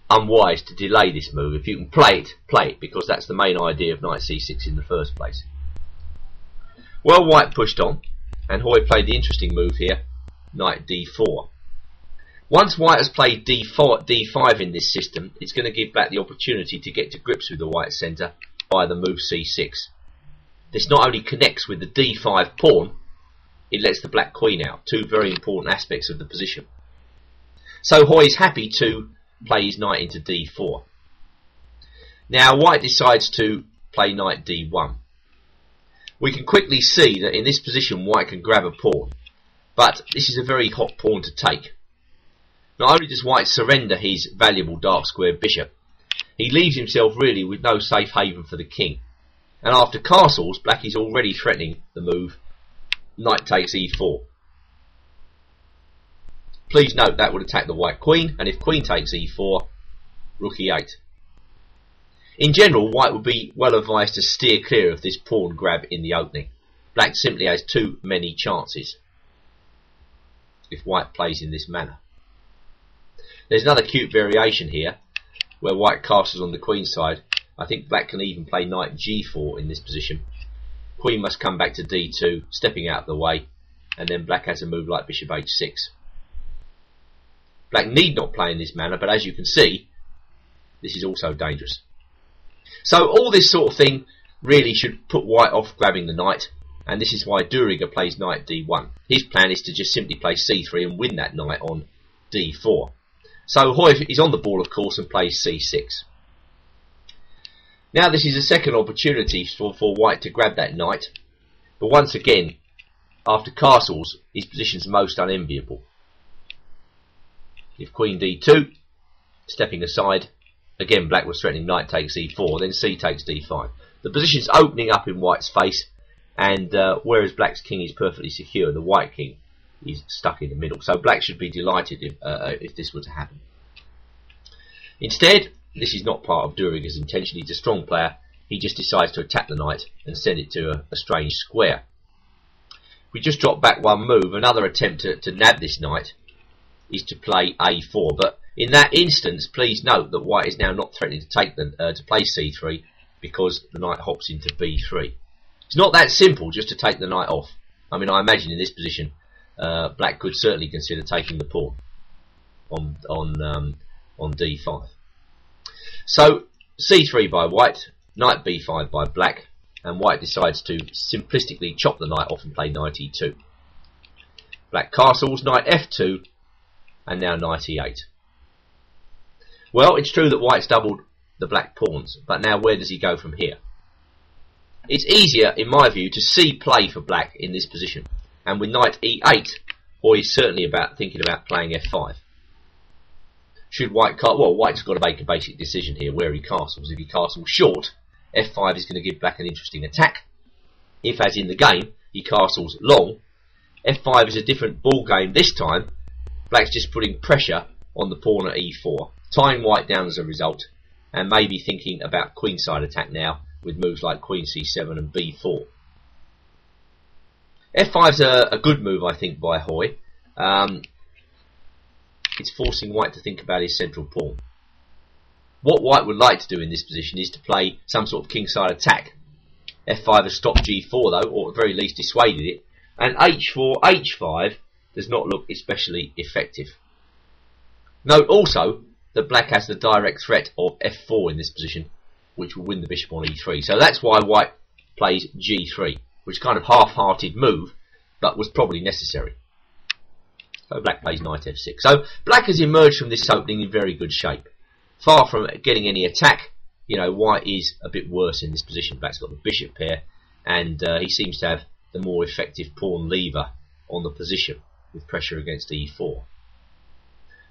unwise to delay this move. If you can play it, because that's the main idea of knight c6 in the first place. Well, white pushed on, and Høy played the interesting move here, knight d4. Once white has played d5 in this system, it's going to give black the opportunity to get to grips with the white centre by the move c6. This not only connects with the d5 pawn, it lets the black queen out, two very important aspects of the position. So Høy is happy to play his knight into d4. Now white decides to play knight d1. We can quickly see that in this position white can grab a pawn, but this is a very hot pawn to take. Not only does white surrender his valuable dark square bishop, he leaves himself really with no safe haven for the king. And after castles, black is already threatening the move knight takes e4. Please note that would attack the white queen, and if queen takes e4, rook e8. In general, white would be well advised to steer clear of this pawn grab in the opening. Black simply has too many chances if white plays in this manner. There's another cute variation here, where white castles on the queen side. I think black can even play knight g4 in this position, queen must come back to d2, stepping out of the way, and then black has a move like bishop h6. Black need not play in this manner, but as you can see, this is also dangerous. So all this sort of thing really should put white off grabbing the knight, and this is why Düriger plays knight d1. His plan is to just simply play c3 and win that knight on d4. So Hoy is on the ball, of course, and plays c6. Now this is a second opportunity for white to grab that knight, but once again, after castles, his position's most unenviable. If queen d2, stepping aside, again black was threatening knight takes e4, then c takes d5. The position's opening up in white's face, and whereas black's king is perfectly secure, the white king is stuck in the middle. So black should be delighted if this were to happen. Instead, this is not part of Düriger's intention. He's a strong player. He just decides to attack the knight and send it to a strange square. We just drop back one move. Another attempt to nab this knight is to play a4, but in that instance, please note that white is now not threatening to take to play c3 because the knight hops into b3. It's not that simple just to take the knight off. I mean, I imagine in this position, black could certainly consider taking the pawn on d5. So c3 by white, knight b5 by black, and white decides to simplistically chop the knight off and play knight e2. Black castles, knight f2, and now knight e8. Well, it's true that white's doubled the black pawns, but now where does he go from here? It's easier, in my view, to see play for black in this position, and with knight e8, Hoy is certainly thinking about playing f5. Should white well, white's got to make a basic decision here where he castles. If he castles short, f5 is going to give black an interesting attack. If, as in the game, he castles long, f5 is a different ball game this time. Black's just putting pressure on the pawn at e4, tying white down as a result, and maybe thinking about queenside attack now with moves like queen c7 and b4. f5's a good move, I think, by Hoy. It's forcing white to think about his central pawn. What white would like to do in this position is to play some sort of kingside attack. f5 has stopped g4 though, or at the very least dissuaded it, and h4, h5 does not look especially effective. Note also that black has the direct threat of f4 in this position, which will win the bishop on e3. So that's why white plays g3, which is kind of half-hearted move, but was probably necessary. So black plays knight f6. So black has emerged from this opening in very good shape. Far from getting any attack, you know, white is a bit worse in this position. Black's got the bishop pair, and he seems to have the more effective pawn lever on the position with pressure against e4.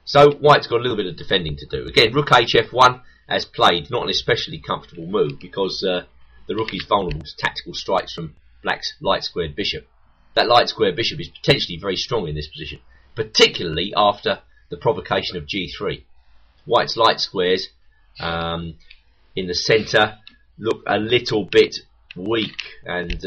So white's got a little bit of defending to do. Again, rook hf1 as played, not an especially comfortable move because the rook is vulnerable to tactical strikes from black's light squared bishop. That light squared bishop is potentially very strong in this position, particularly after the provocation of g3. White's light squares in the centre look a little bit weak, and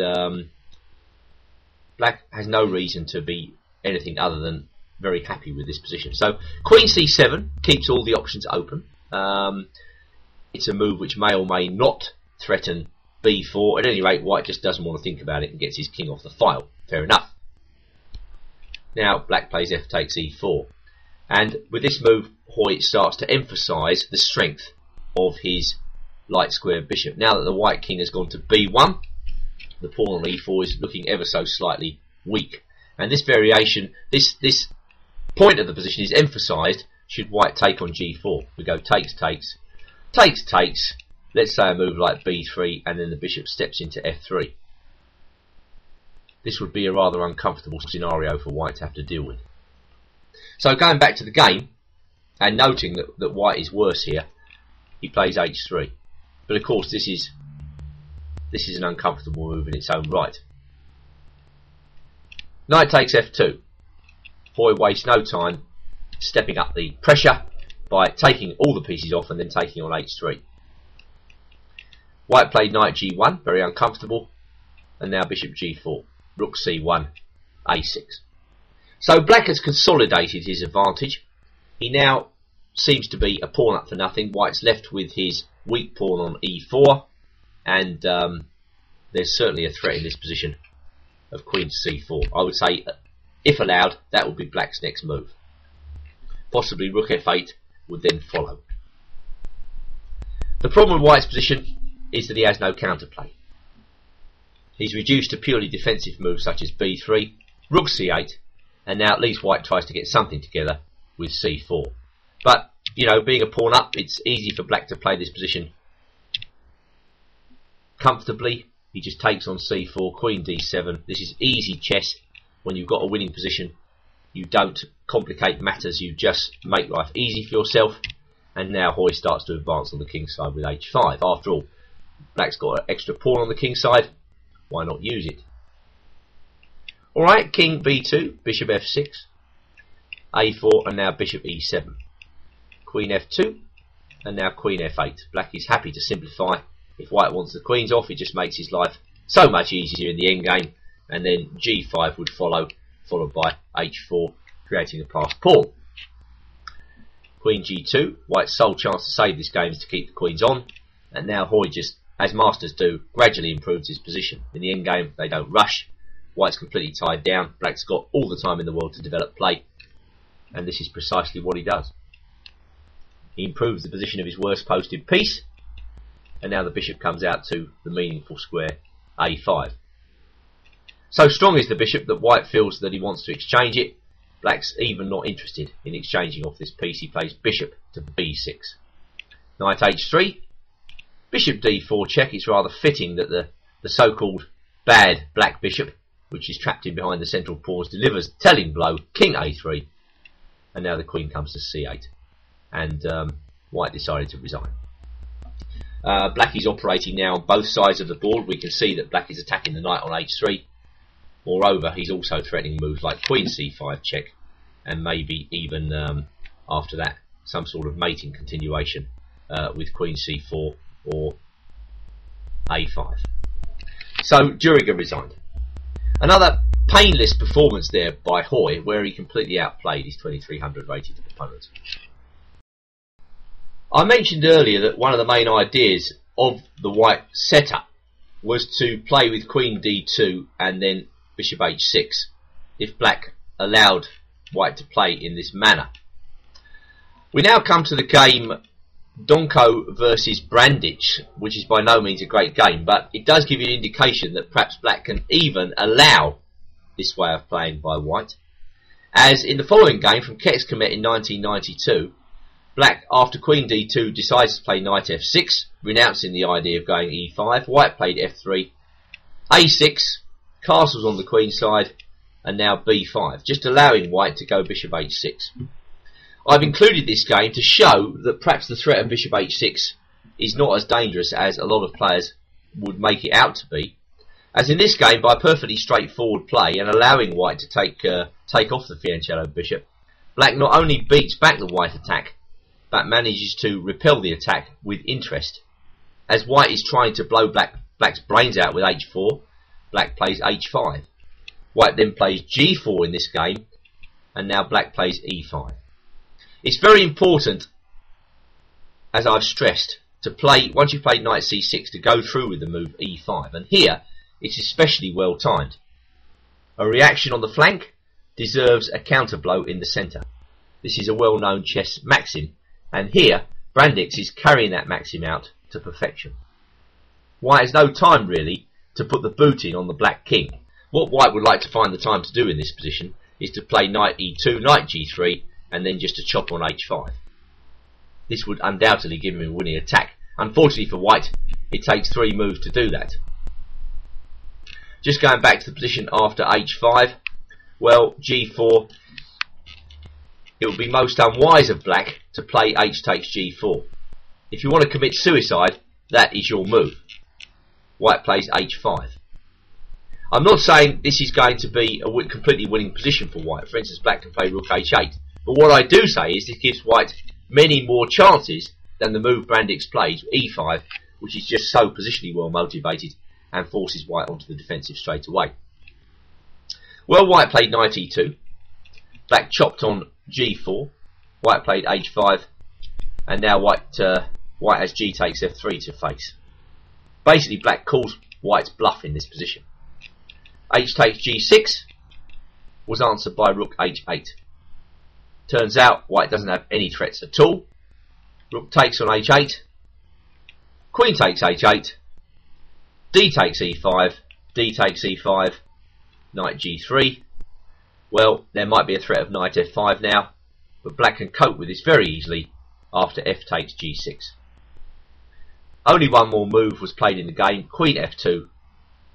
black has no reason to be anything other than very happy with this position. So queen c7 keeps all the options open. It's a move which may or may not threaten b4. At any rate, white just doesn't want to think about it and gets his king off the file. Fair enough. Now black plays f takes e4, and with this move Hoy starts to emphasise the strength of his light square bishop. Now that the white king has gone to b1, the pawn on e4 is looking ever so slightly weak, and this variation, this point of the position is emphasised should white take on g4. We go takes, takes, takes, takes. Let's say a move like b3, and then the bishop steps into f3. This would be a rather uncomfortable scenario for white to have to deal with. So going back to the game, and noting that white is worse here, he plays h3. But of course this is an uncomfortable move in its own right. Knight takes f2. Hoy wastes no time stepping up the pressure by taking all the pieces off and then taking on h3. White played knight g1, very uncomfortable, and now bishop g4. Rook c1, a6. So black has consolidated his advantage. He now seems to be a pawn up for nothing. White's left with his weak pawn on e4, and the there's certainly a threat in this position of queen to c4. I would say, if allowed, that would be black's next move. Possibly rook f8 would then follow. The problem with white's position is that he has no counterplay. He's reduced to purely defensive moves such as b3, rook c8, and now at least white tries to get something together with c4. But, you know, being a pawn up, it's easy for black to play this position comfortably. He just takes on c4, queen d7. This is easy chess when you've got a winning position. You don't complicate matters, you just make life easy for yourself. And now Hoy starts to advance on the king side with h5. After all, black's got an extra pawn on the king side. Why not use it? Alright, king b2, bishop f6, a4, and now bishop e7. Queen f2, and now queen f8. Black is happy to simplify. If white wants the queens off, it just makes his life so much easier in the endgame. And then g5 would follow, followed by h4, creating a passed pawn. Queen g2, white's sole chance to save this game is to keep the queens on. And now Hoy, just as masters do, gradually improves his position. In the endgame, they don't rush. White's completely tied down. Black's got all the time in the world to develop play. And this is precisely what he does. He improves the position of his worst posted piece. And now the bishop comes out to the meaningful square a5. So strong is the bishop that white feels that he wants to exchange it. Black's even not interested in exchanging off this piece. He plays bishop to b6. Knight h3. Bishop d4 check. It's rather fitting that the so-called bad black bishop, which is trapped in behind the central pawns, delivers telling blow, king a3. And now the queen comes to c8. And white decided to resign. Black is operating now on both sides of the board. We can see that black is attacking the knight on h3. Moreover, he's also threatening moves like queen c5 check, and maybe even after that some sort of mating continuation with queen c4 or a5. So Duriga resigned. Another painless performance there by Hoy, where he completely outplayed his 2300 rated opponent. I mentioned earlier that one of the main ideas of the white setup was to play with queen d2 and then bishop h6 if black allowed white to play in this manner. We now come to the game Donko versus Brandich, which is by no means a great game, but it does give you an indication that perhaps black can even allow this way of playing by white. As in the following game from Kecskemét in 1992, black, after queen d2, decides to play knight f6, renouncing the idea of going e5. White played f3, a6, castles on the queen side, and now b5, just allowing white to go bishop h6. I've included this game to show that perhaps the threat of bishop h6 is not as dangerous as a lot of players would make it out to be. As in this game, by perfectly straightforward play and allowing white to take off the fianchetto bishop, black not only beats back the white attack, but manages to repel the attack with interest. As white is trying to blow black's brains out with h4, black plays h5. White then plays g4 in this game, and now black plays e5. It's very important, as I've stressed, to play, once you've played knight c6, to go through with the move e5. And here, it's especially well timed. A reaction on the flank deserves a counter blow in the centre. This is a well-known chess maxim, and here, Brandix is carrying that maxim out to perfection. White has no time, really, to put the boot in on the black king. What white would like to find the time to do in this position is to play knight e2, knight g3, and then just to chop on h5. This would undoubtedly give him a winning attack. Unfortunately for white, it takes 3 moves to do that. Just going back to the position after h5, well, g4, it would be most unwise of black to play h takes g4. If you want to commit suicide, that is your move. White plays h5. I'm not saying this is going to be a completely winning position for white. For instance, black can play rook h8. But what I do say is this gives white many more chances than the move Brandix plays, e5, which is just so positionally well motivated and forces white onto the defensive straight away. Well, white played knight e2. Black chopped on g4. White played h5. And now white has g takes f3 to face. Basically, black calls white's bluff in this position. H takes g6 was answered by rook h8. Turns out white doesn't have any threats at all. Rook takes on h8, queen takes h8, d takes e5, d takes e5, knight g3. Well, there might be a threat of knight f5 now, but black can cope with this very easily after f takes g6. Only one more move was played in the game, queen f2,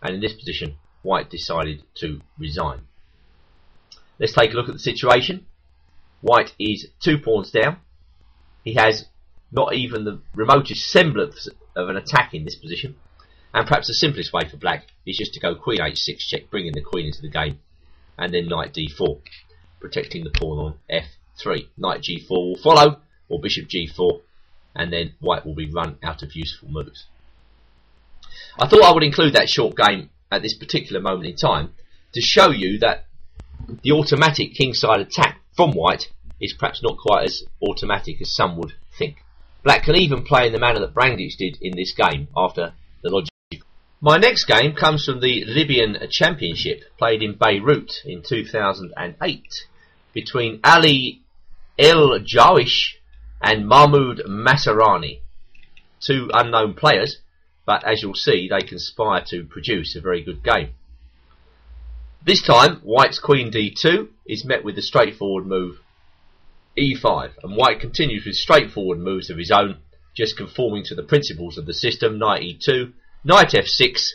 and in this position white decided to resign. Let's take a look at the situation. White is 2 pawns down. He has not even the remotest semblance of an attack in this position, and perhaps the simplest way for black is just to go queen h6 check, bringing the queen into the game, and then knight d4, protecting the pawn on f3. Knight g4 will follow, or bishop g4, and then white will be run out of useful moves. I thought I would include that short game at this particular moment in time to show you that the automatic kingside attack from white is perhaps not quite as automatic as some would think. Black can even play in the manner that Brandich did in this game after the logic. My next game comes from the Libyan Championship, played in Beirut in 2008 between Ali El Jawish and Mahmoud Masarani. Two unknown players, but as you'll see they conspire to produce a very good game. This time white's queen d2 is met with the straightforward move e5, and white continues with straightforward moves of his own, just conforming to the principles of the system. Knight e2, knight f6,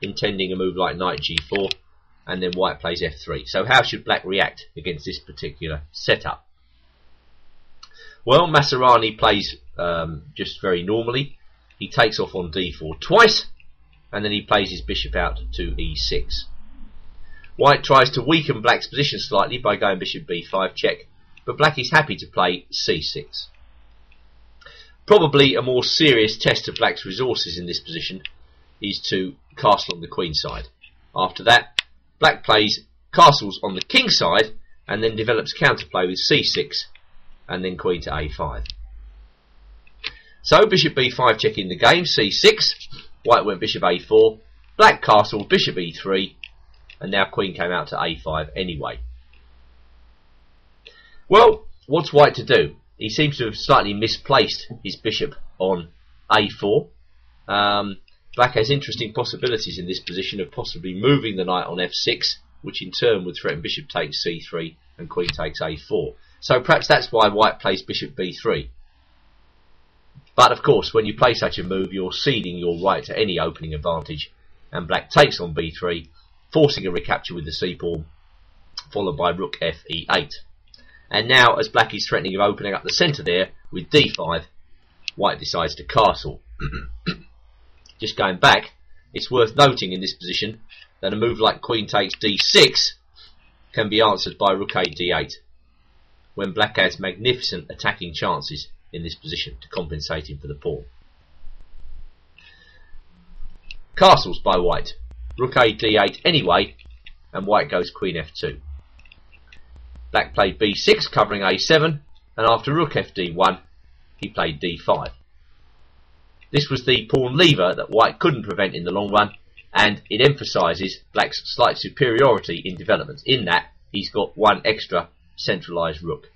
intending a move like knight g4, and then white plays f3. So how should black react against this particular setup? Well, Masarani plays just very normally. He takes off on d4 twice, and then he plays his bishop out to e6. White tries to weaken black's position slightly by going bishop b5 check, but black is happy to play c6. Probably a more serious test of black's resources in this position is to castle on the queen side. After that, black plays castles on the king side and then develops counterplay with c6 and then queen to a5. So bishop b5 check in the game, c6, white went bishop a4, black castled bishop e3, and now queen came out to a5 anyway. Well, what's white to do? He seems to have slightly misplaced his bishop on a4. Black has interesting possibilities in this position of possibly moving the knight on f6, which in turn would threaten bishop takes c3 and queen takes a4. So perhaps that's why white plays bishop b3. But of course, when you play such a move, you're ceding your right to any opening advantage, and black takes on b3, forcing a recapture with the c-pawn, followed by rook f e8. And now, as black is threatening of opening up the centre there with d5, white decides to castle. Just going back, it's worth noting in this position that a move like queen takes d6 can be answered by rook a d8, when black has magnificent attacking chances in this position to compensate him for the pawn. Castles by white. Rook a d8 anyway, and white goes queen f2. Black played b6 covering a7, and after rook fd1 he played d5. This was the pawn lever that white couldn't prevent in the long run, and it emphasises black's slight superiority in development, in that he's got one extra centralised rook.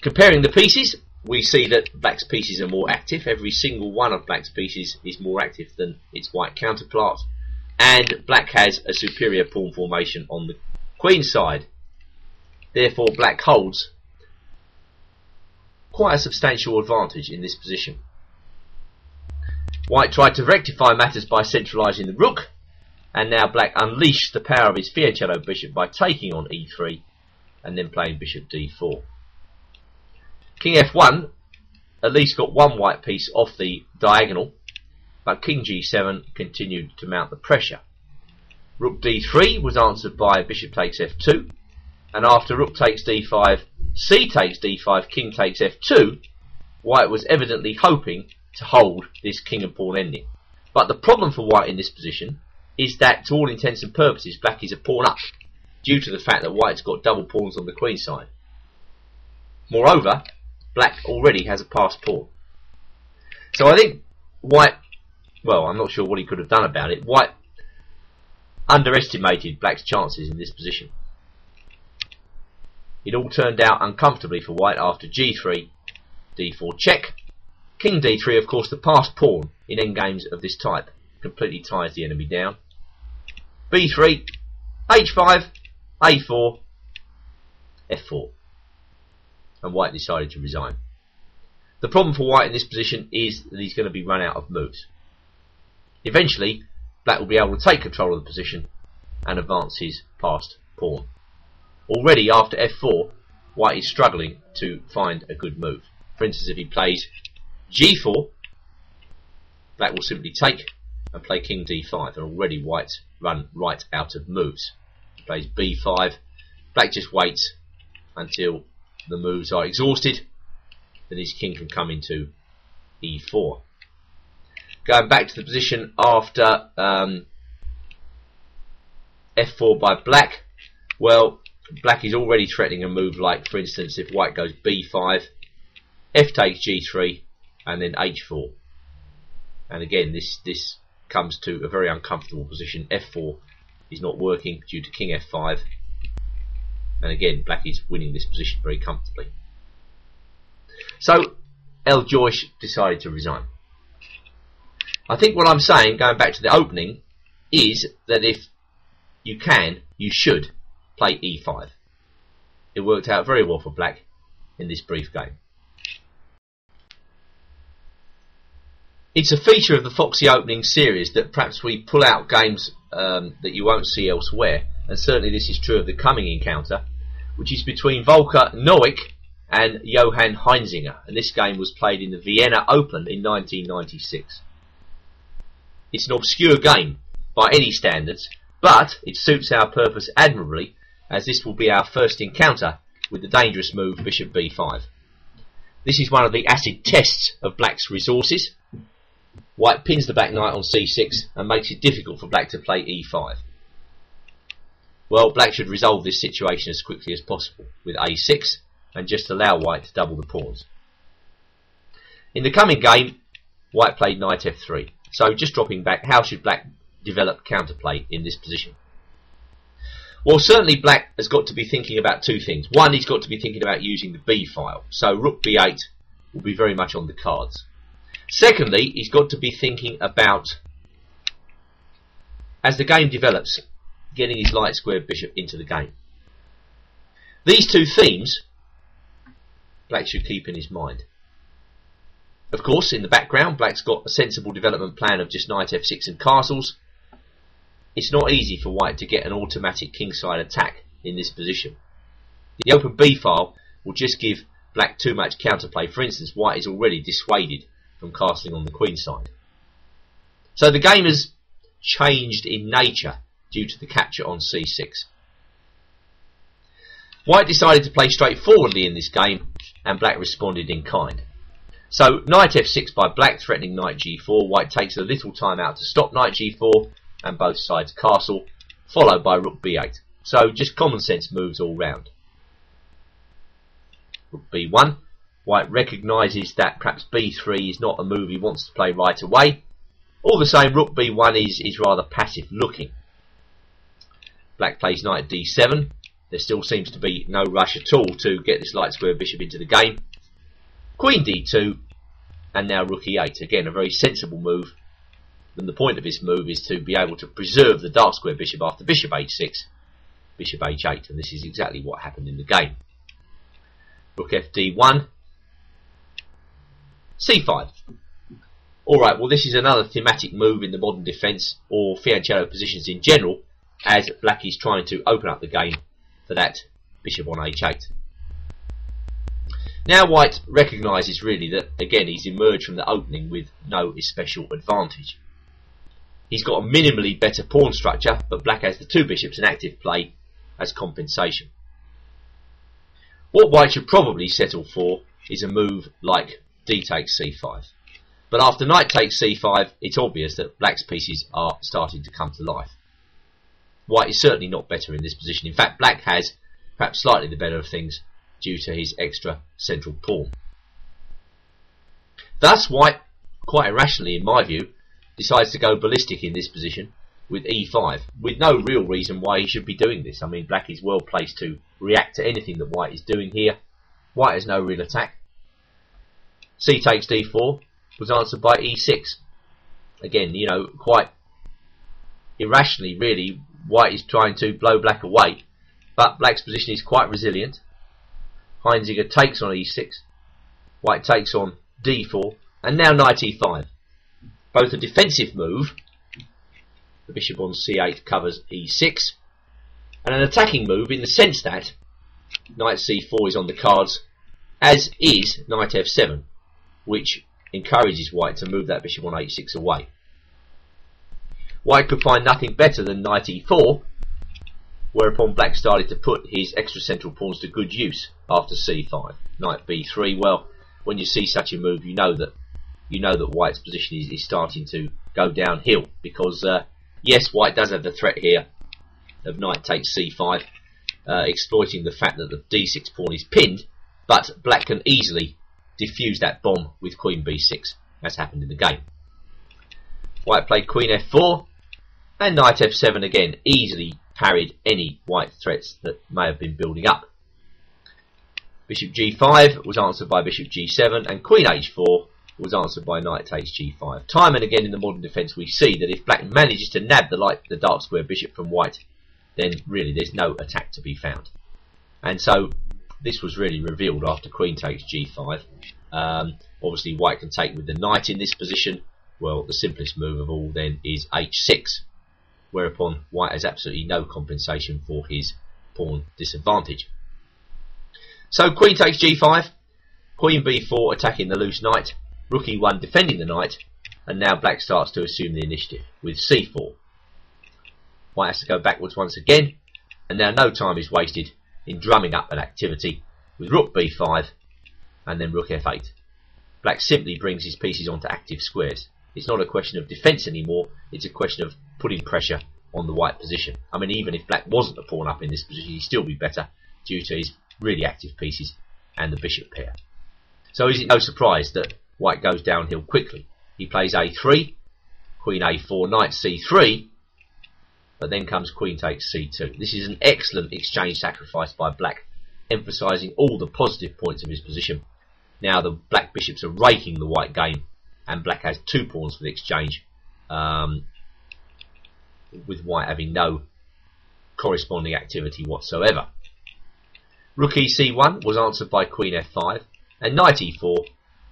Comparing the pieces, we see that black's pieces are more active. Every single one of black's pieces is more active than its white counterpart, and black has a superior pawn formation on the queen side. Therefore black holds quite a substantial advantage in this position. White tried to rectify matters by centralising the rook, and now black unleashed the power of his Fianchetto bishop by taking on e3 and then playing bishop d4. King f1 at least got one white piece off the diagonal, but king g7 continued to mount the pressure. Rook d3 was answered by bishop takes f2, and after rook takes d5, c takes d5, king takes f2, white was evidently hoping to hold this king and pawn ending. But the problem for white in this position is that, to all intents and purposes, black is a pawn up, due to the fact that white's got double pawns on the queen side. Moreover, black already has a passed pawn. So I think white well, I'm not sure what he could have done about it. White underestimated black's chances in this position. It all turned out uncomfortably for white after g3, d4 check. King d3, of course, the passed pawn in endgames of this type, completely ties the enemy down. b3, h5, a4, f4. And white decided to resign. The problem for white in this position is that he's going to be run out of moves. Eventually, black will be able to take control of the position and advance his passed pawn. Already after f4, white is struggling to find a good move. For instance, if he plays g4, black will simply take and play king d5, and already white's run right out of moves. He plays b5, black just waits until the moves are exhausted, then his king can come into e4. Going back to the position after f4 by black, well, black is already threatening a move like, for instance, if white goes b5, f takes g3, and then h4. And again, this comes to a very uncomfortable position. f4 is not working due to king f5. And again, black is winning this position very comfortably. So, El Joish decided to resign. I think what I'm saying, going back to the opening, is that if you can, you should play e5. It worked out very well for black in this brief game. It's a feature of the Foxy Opening series that perhaps we pull out games that you won't see elsewhere, and certainly this is true of the coming encounter, which is between Volker Nowick and Johann Heinzinger, and this game was played in the Vienna Open in 1996. It's an obscure game by any standards, but it suits our purpose admirably, as this will be our first encounter with the dangerous move bishop b5. This is one of the acid tests of black's resources. White pins the back knight on c6 and makes it difficult for black to play e5. Well, black should resolve this situation as quickly as possible with a6 and just allow white to double the pawns. In the coming game, white played knight f3. So just dropping back, how should black develop counterplay in this position? Well, certainly black has got to be thinking about two things. One, he's got to be thinking about using the b file. So rook b8 will be very much on the cards. Secondly, he's got to be thinking about, as the game develops, getting his light squared bishop into the game. These two themes black should keep in his mind. Of course, in the background, black's got a sensible development plan of just knight f6 and castles. It's not easy for white to get an automatic kingside attack in this position. The open b file will just give black too much counterplay. For instance, white is already dissuaded from castling on the queen side. So the game has changed in nature due to the capture on c6. White decided to play straightforwardly in this game, and black responded in kind. So knight f6 by black, threatening knight g4. White takes a little time out to stop knight g4, and both sides castle, followed by rook b8. So just common sense moves all round. Rook b1. White recognises that perhaps b3 is not a move he wants to play right away. All the same, rook b1 is rather passive looking. Black plays knight d7. There still seems to be no rush at all to get this light square bishop into the game. Queen d2, and now rook e8. Again, a very sensible move. And the point of this move is to be able to preserve the dark square bishop after bishop h6, bishop h8, and this is exactly what happened in the game. Rook fd1, c5. Alright, well this is another thematic move in the modern defence, or fianchetto positions in general, as black is trying to open up the game for that bishop on h8. Now white recognises really that, again, he's emerged from the opening with no especial advantage. He's got a minimally better pawn structure, but black has the two bishops in active play as compensation. What white should probably settle for is a move like d takes c5. But after knight takes c5, it's obvious that black's pieces are starting to come to life. White is certainly not better in this position. In fact, black has perhaps slightly the better of things due to his extra central pawn. Thus, white, quite irrationally in my view, decides to go ballistic in this position with e5, with no real reason why he should be doing this. I mean, black is well placed to react to anything that white is doing here. White has no real attack. C takes d4 was answered by e6. Again, you know, quite irrationally, really, white is trying to blow black away, but black's position is quite resilient. Heinziger takes on e6, white takes on d4, and now knight e5. Both a defensive move, the bishop on c8 covers e6, and an attacking move in the sense that knight c4 is on the cards, as is knight f7, which encourages white to move that bishop on h6 away. White could find nothing better than knight e4, whereupon black started to put his extra central pawns to good use after c5. Knight b3, well, when you see such a move, you know that white's position is starting to go downhill, because yes, white does have the threat here of knight takes c5, exploiting the fact that the d6 pawn is pinned, but black can easily defuse that bomb with queen b6, as happened in the game. White played queen f4, and knight f7 again easily parried any white threats that may have been building up. Bishop g5 was answered by bishop g7, and queen h4 was answered by knight takes g5. Time and again in the modern defence we see that if black manages to nab the dark square bishop from white, then really there's no attack to be found. And so this was really revealed after queen takes g5. Obviously white can take with the knight in this position. Well, the simplest move of all then is h6, whereupon white has absolutely no compensation for his pawn disadvantage. So queen takes g5, queen b4 attacking the loose knight, rook e1 defending the knight, and now black starts to assume the initiative with c4. White has to go backwards once again, and now no time is wasted in drumming up an activity with rook b5 and then rook f8. Black simply brings his pieces onto active squares. It's not a question of defence anymore, it's a question of putting pressure on the white position. I mean, even if black wasn't a pawn up in this position, he'd still be better due to his really active pieces and the bishop pair. So is it no surprise that white goes downhill quickly? He plays a3, queen a4, knight c3, but then comes queen takes c2. This is an excellent exchange sacrifice by black, emphasising all the positive points of his position. Now the black bishops are raking the white game, and black has 2 pawns for the exchange, with white having no corresponding activity whatsoever. Rook ec1 was answered by queen f5, and knight e4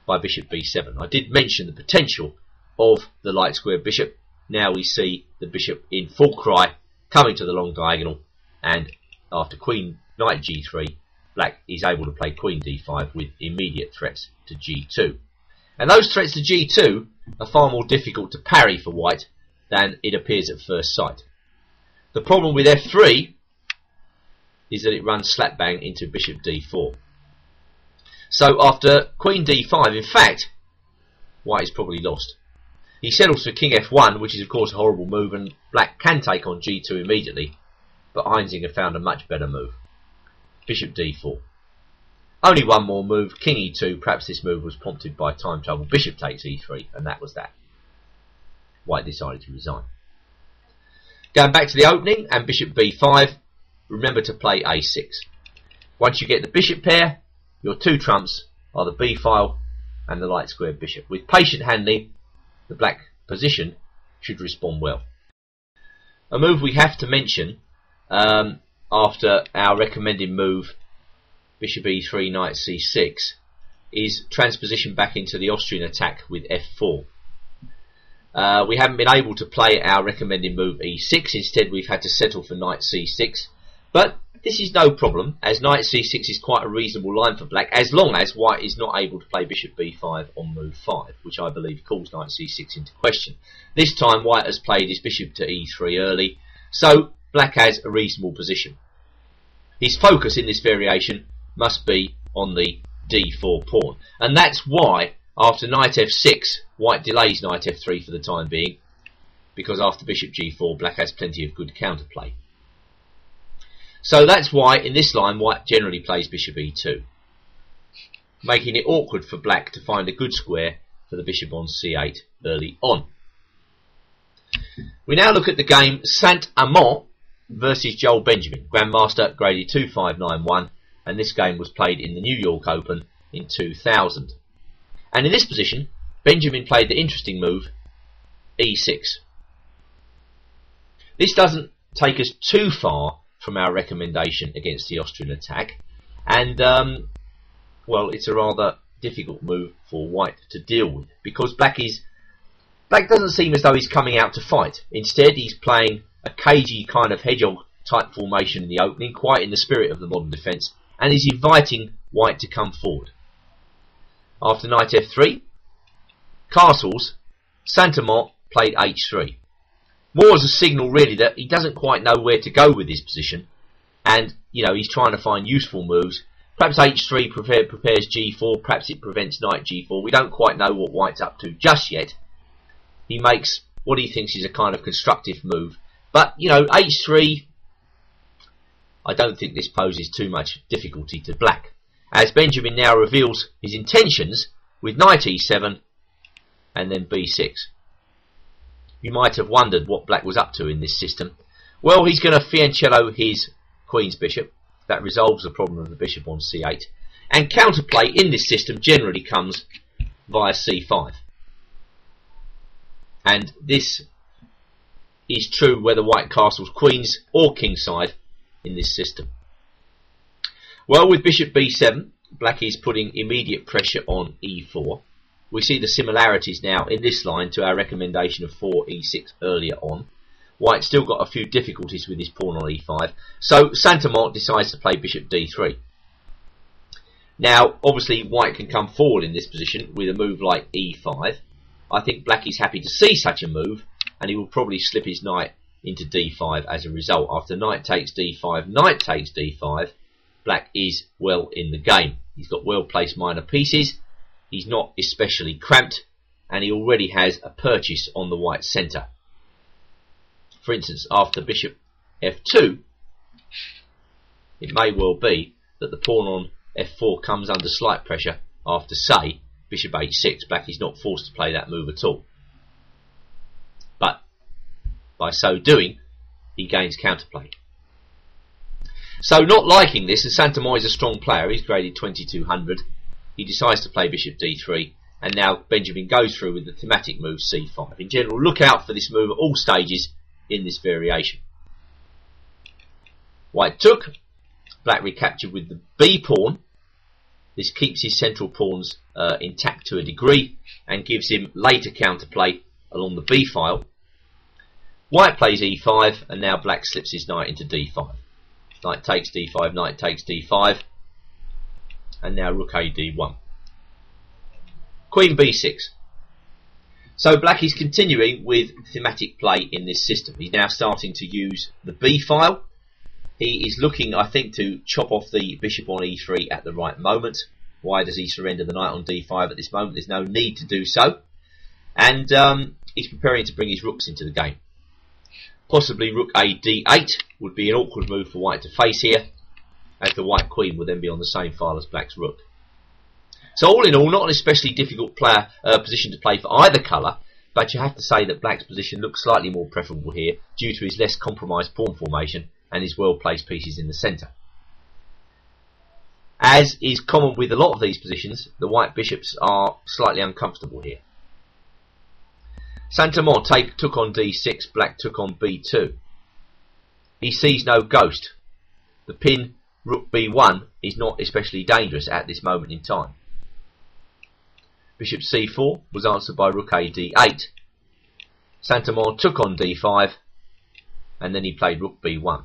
by bishop b7. I did mention the potential of the light square bishop. Now we see the bishop in full cry coming to the long diagonal, and after queen knight g3, black is able to play queen d5 with immediate threats to g2. And those threats to g2 are far more difficult to parry for white than it appears at first sight. The problem with f3 is that it runs slap bang into bishop d4. So after queen d5, in fact, white is probably lost. He settles for king f1, which is of course a horrible move, and black can take on g2 immediately, but Heinziger found a much better move. Bishop d4. Only one more move, king e2. Perhaps this move was prompted by time trouble. Bishop takes e3, and that was that. White decided to resign. Going back to the opening, and bishop b5, remember to play a6. Once you get the bishop pair, your 2 trumps are the b file and the light square bishop. With patient handling, the black position should respond well. A move we have to mention after our recommended move, bishop e3, knight c6, is transposition back into the Austrian attack with f4. We haven't been able to play our recommended move e6, instead we've had to settle for knight c6, but this is no problem, as knight c6 is quite a reasonable line for black, as long as white is not able to play bishop b5 on move 5, which I believe calls knight c6 into question. This time white has played his bishop to e3 early, so black has a reasonable position. His focus in this variation must be on the d4 pawn, and that's why after knight f6 white delays knight f3 for the time being, because after bishop g4 black has plenty of good counterplay. So that's why in this line white generally plays bishop e2, making it awkward for black to find a good square for the bishop on c8 early on. We now look at the game Saint-Amant versus Joel Benjamin, Grandmaster graded 2591, and this game was played in the New York Open in 2000. And in this position, Benjamin played the interesting move e6. This doesn't take us too far from our recommendation against the Austrian attack, and well, it's a rather difficult move for White to deal with, because Black doesn't seem as though he's coming out to fight. Instead, he's playing a cagey kind of hedgehog type formation in the opening, quite in the spirit of the modern defence, and is inviting White to come forward. After knight f3, castles, Saint-Amant played h3. More as a signal really that he doesn't quite know where to go with his position, and he's trying to find useful moves. Perhaps h3 prepares g4, perhaps it prevents knight g4. We don't quite know what White's up to just yet. He makes what he thinks is a kind of constructive move. But, h3, I don't think this poses too much difficulty to Black, as Benjamin now reveals his intentions with knight e7 and then b6. You might have wondered what Black was up to in this system. Well, he's going to fianchetto his queen's bishop. That resolves the problem of the bishop on c8. And counterplay in this system generally comes via c5. And this is true whether White castles queens or kingside in this system. Well, with bishop b7, Black is putting immediate pressure on e4. We see the similarities now in this line to our recommendation of 4e6 earlier on. White's still got a few difficulties with his pawn on e5, so Saint-Amant decides to play bishop d3. Now, obviously, White can come forward in this position with a move like e5. I think Black is happy to see such a move, and he will probably slip his knight into d5 as a result. After knight takes d5, knight takes d5, Black is well in the game. He's got well-placed minor pieces, he's not especially cramped, and he already has a purchase on the White centre. For instance, after bishop f2, it may well be that the pawn on f4 comes under slight pressure after, say, bishop h6. Black is not forced to play that move at all. But by so doing, he gains counterplay. So, not liking this, and Saint-Amant is a strong player, he's graded 2200, he decides to play bishop d3, and now Benjamin goes through with the thematic move c5. In general, look out for this move at all stages in this variation. White took, Black recaptured with the b pawn. This keeps his central pawns intact to a degree and gives him later counterplay along the b file. White plays e5, and now Black slips his knight into d5. Knight takes d5, knight takes d5, and now rook a d1. Queen b6. So Black is continuing with thematic play in this system. He's now starting to use the b file. He is looking, I think, to chop off the bishop on e3 at the right moment. Why does he surrender the knight on d5 at this moment? There's no need to do so. And he's preparing to bring his rooks into the game. Possibly rook a d8 would be an awkward move for White to face here, as the White queen would then be on the same file as Black's rook. So all in all, not an especially difficult position to play for either colour, but you have to say that Black's position looks slightly more preferable here due to his less compromised pawn formation and his well-placed pieces in the centre. As is common with a lot of these positions, the White bishops are slightly uncomfortable here. Saint-Amant took on d6, Black took on b2. He sees no ghost. The pin rook b1 is not especially dangerous at this moment in time. Bishop c4 was answered by rook a d8. Saint-Amant took on d5, and then he played rook b1.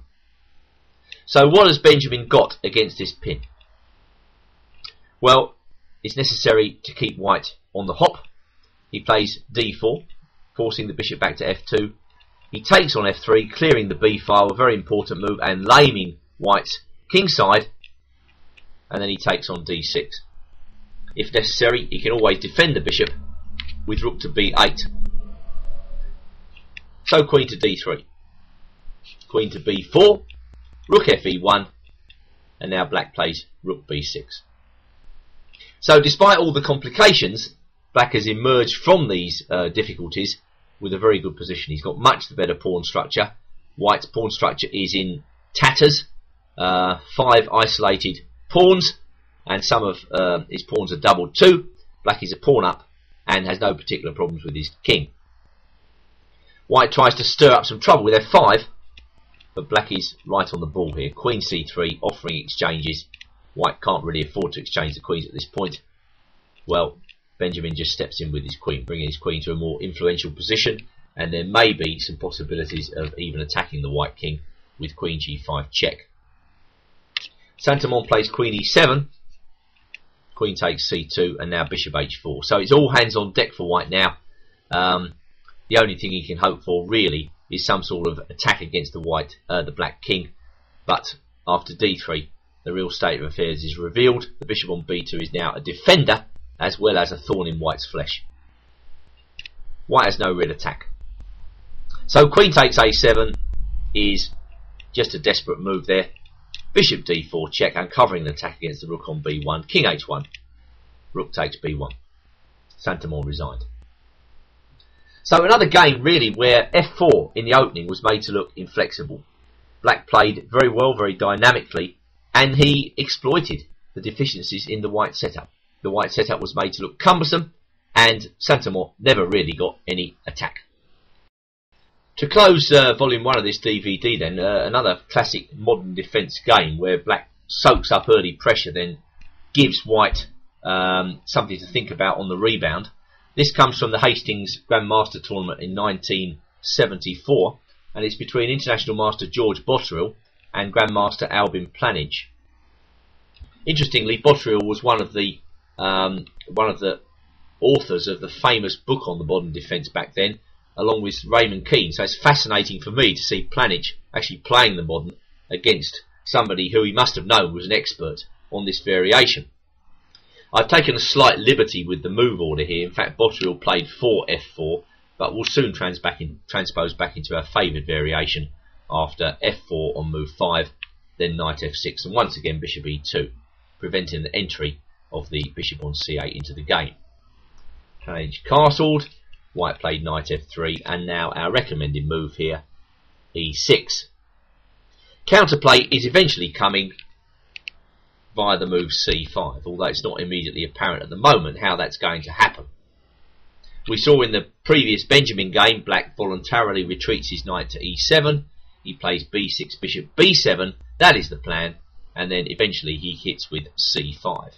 So what has Benjamin got against this pin? Well, it's necessary to keep White on the hop. He plays d4, forcing the bishop back to f2. He takes on f3, clearing the b file, a very important move, and laming White's kingside. And then he takes on d6. If necessary, he can always defend the bishop with rook to b8. So queen to d3. Queen to b4. Rook fe1. And now Black plays rook b6. So despite all the complications, Black has emerged from these difficulties with a very good position. He's got much the better pawn structure. White's pawn structure is in tatters. 5 isolated pawns, and some of his pawns are doubled too. Black is a pawn up and has no particular problems with his king. White tries to stir up some trouble with f5, but Black is right on the ball here. Queen c3, offering exchanges. White can't really afford to exchange the queens at this point. Well, Benjamin just steps in with his queen, bringing his queen to a more influential position, and there may be some possibilities of even attacking the white king with queen g5 check. Saint-Amans plays queen e7, queen takes c2, and now bishop h4. So it's all hands on deck for white now. The only thing he can hope for really is some sort of attack against the black king. But after d3, the real state of affairs is revealed. The bishop on b2 is now a defender as well as a thorn in white's flesh. White has no real attack. So queen takes a7 is just a desperate move there. Bishop d4 check, uncovering an attack against the rook on b1. King h1. Rook takes b1. Saint-Amans resigned. So another game really where f4 in the opening was made to look inflexible. Black played very well, very dynamically, and he exploited the deficiencies in the white setup. The white setup was made to look cumbersome, and Saint-Amans never really got any attack. To close volume 1 of this DVD then, another classic modern defence game where black soaks up early pressure, then gives white something to think about on the rebound. This comes from the Hastings Grandmaster Tournament in 1974, and it's between International Master George Botterill and Grandmaster Albin Planage. Interestingly, Botterill was one of the authors of the famous book on the modern defence back then, along with Raymond Keane. So it's fascinating for me to see Planage actually playing the modern against somebody who he must have known was an expert on this variation. I've taken a slight liberty with the move order here. In fact, Botterill played 4f4, but will soon transpose back into our favoured variation after f4 on move 5, then knight f6, and once again bishop e2, preventing the entry of the bishop on c8 into the game. Planage castled. White played knight f3, and now our recommended move here, e6. Counterplay is eventually coming via the move c5, although it's not immediately apparent at the moment how that's going to happen. We saw in the previous Benjamin game, black voluntarily retreats his knight to e7, he plays b6, bishop b7, that is the plan, and then eventually he hits with c5.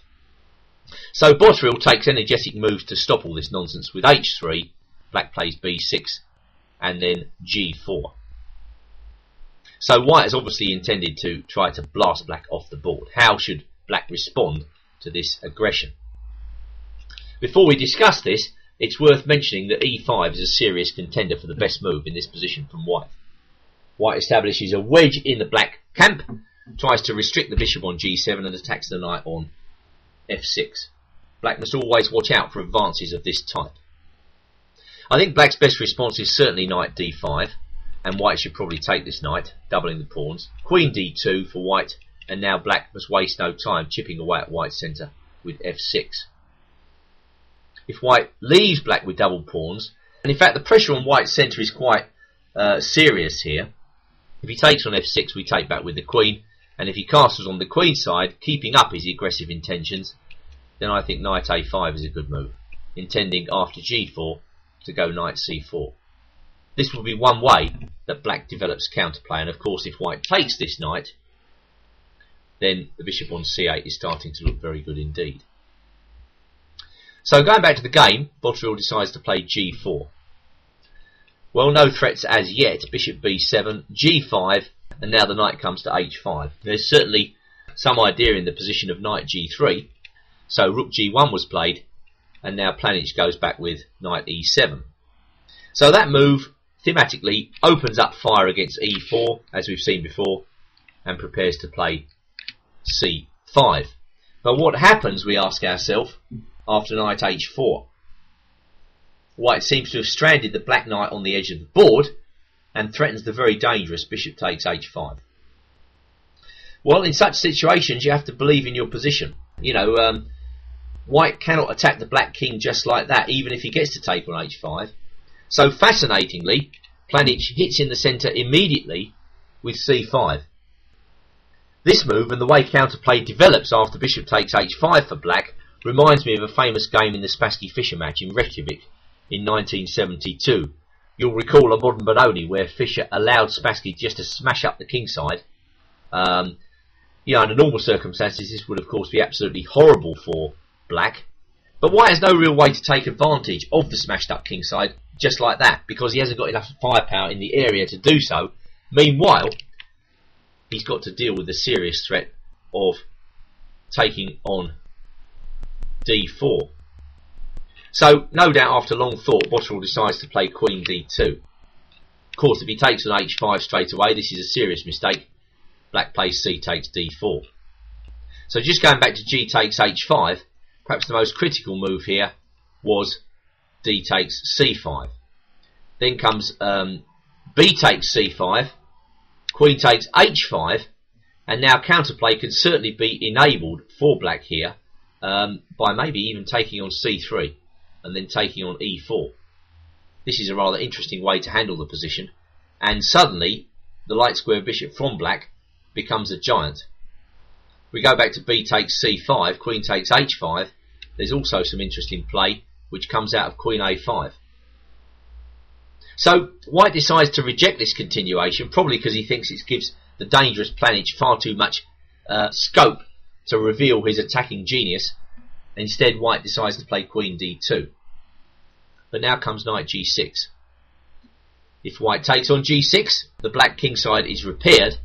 So Botterill takes energetic moves to stop all this nonsense with h3, black plays b6, and then g4. So white is obviously intended to try to blast black off the board. How should black respond to this aggression? Before we discuss this, it's worth mentioning that e5 is a serious contender for the best move in this position from white. White establishes a wedge in the black camp, tries to restrict the bishop on g7 and attacks the knight on f6. Black must always watch out for advances of this type. I think black's best response is certainly knight d5, and white should probably take this knight, doubling the pawns. Queen d2 for white, and now black must waste no time chipping away at white's centre with f6. If white leaves black with double pawns, and in fact the pressure on white's centre is quite serious here. If he takes on f6, we take back with the queen, and if he castles on the queen side, keeping up his aggressive intentions, then I think knight a5 is a good move, intending after g4 to go knight c4. This will be one way that black develops counterplay, and of course if white takes this knight, then the bishop on c8 is starting to look very good indeed. So going back to the game, Botterill decides to play g4. Well, no threats as yet. Bishop b7, g5, and now the knight comes to h5. There's certainly some idea in the position of knight g3, so rook g1 was played, and now Planage goes back with knight e7. So that move thematically opens up fire against e4, as we've seen before, and prepares to play c5. But what happens, we ask ourselves, after knight h4? White seems to have stranded the black knight on the edge of the board and threatens the very dangerous bishop takes h5. Well, in such situations you have to believe in your position. You know, white cannot attack the black king just like that, even if he gets to take on h5. So fascinatingly, Planich hits in the centre immediately with c5. This move and the way counterplay develops after bishop takes h5 for black reminds me of a famous game in the Spassky-Fischer match in Reykjavik in 1972. You'll recall a modern Benoni where Fischer allowed Spassky just to smash up the kingside. Under normal circumstances this would of course be absolutely horrible for black, but white has no real way to take advantage of the smashed up kingside just like that, because he hasn't got enough firepower in the area to do so. Meanwhile, he's got to deal with the serious threat of taking on d4. So, no doubt after long thought, Botterill decides to play queen d2. Of course, if he takes on h5 straight away, this is a serious mistake. Black plays c takes d4. So just going back to g takes h5, perhaps the most critical move here was d takes c5. Then comes b takes c5, queen takes h5, and now counterplay can certainly be enabled for black here by maybe even taking on c3 and then taking on e4. This is a rather interesting way to handle the position, and suddenly the light square bishop from black becomes a giant. We go back to b takes c5, queen takes h5. There's also some interesting play which comes out of queen a5. So white decides to reject this continuation, probably because he thinks it gives the dangerous Planich far too much scope to reveal his attacking genius. Instead, white decides to play queen d2. But now comes knight g6. If white takes on g6, the black kingside is repaired,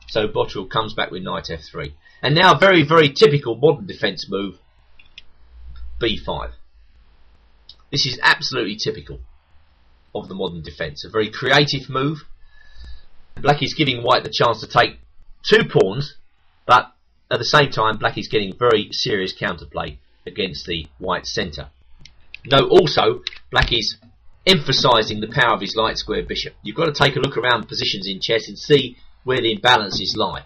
so Botterill comes back with knight f3. And now a very, very typical modern defence move, b5. This is absolutely typical of the modern defence. A very creative move. Black is giving white the chance to take two pawns, but at the same time black is getting very serious counterplay against the white centre. Note also, black is emphasising the power of his light square bishop. You've got to take a look around positions in chess and see where the imbalances lie.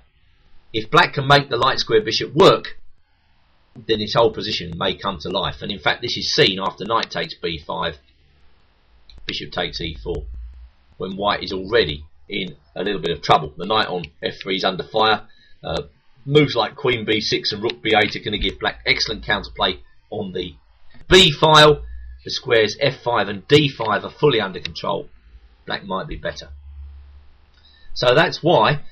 If black can make the light square bishop work, then his whole position may come to life. And in fact this is seen after knight takes b5, bishop takes e4, when white is already in a little bit of trouble. The knight on f3 is under fire. Moves like queen b6 and rook b8 are going to give black excellent counterplay on the b file. The squares f5 and d5 are fully under control. Black might be better. So that's why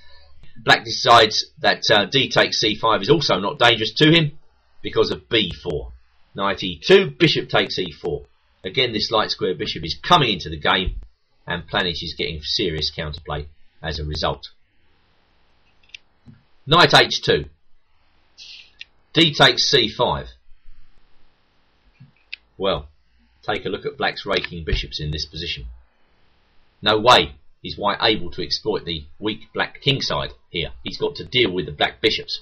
black decides that d takes c5 is also not dangerous to him, because of b4. Knight e2, bishop takes e4. Again, this light square bishop is coming into the game, and Planich is getting serious counterplay as a result. Knight h2. D takes c5. Well, take a look at black's raking bishops in this position. No way is white able to exploit the weak black kingside here. He's got to deal with the black bishops.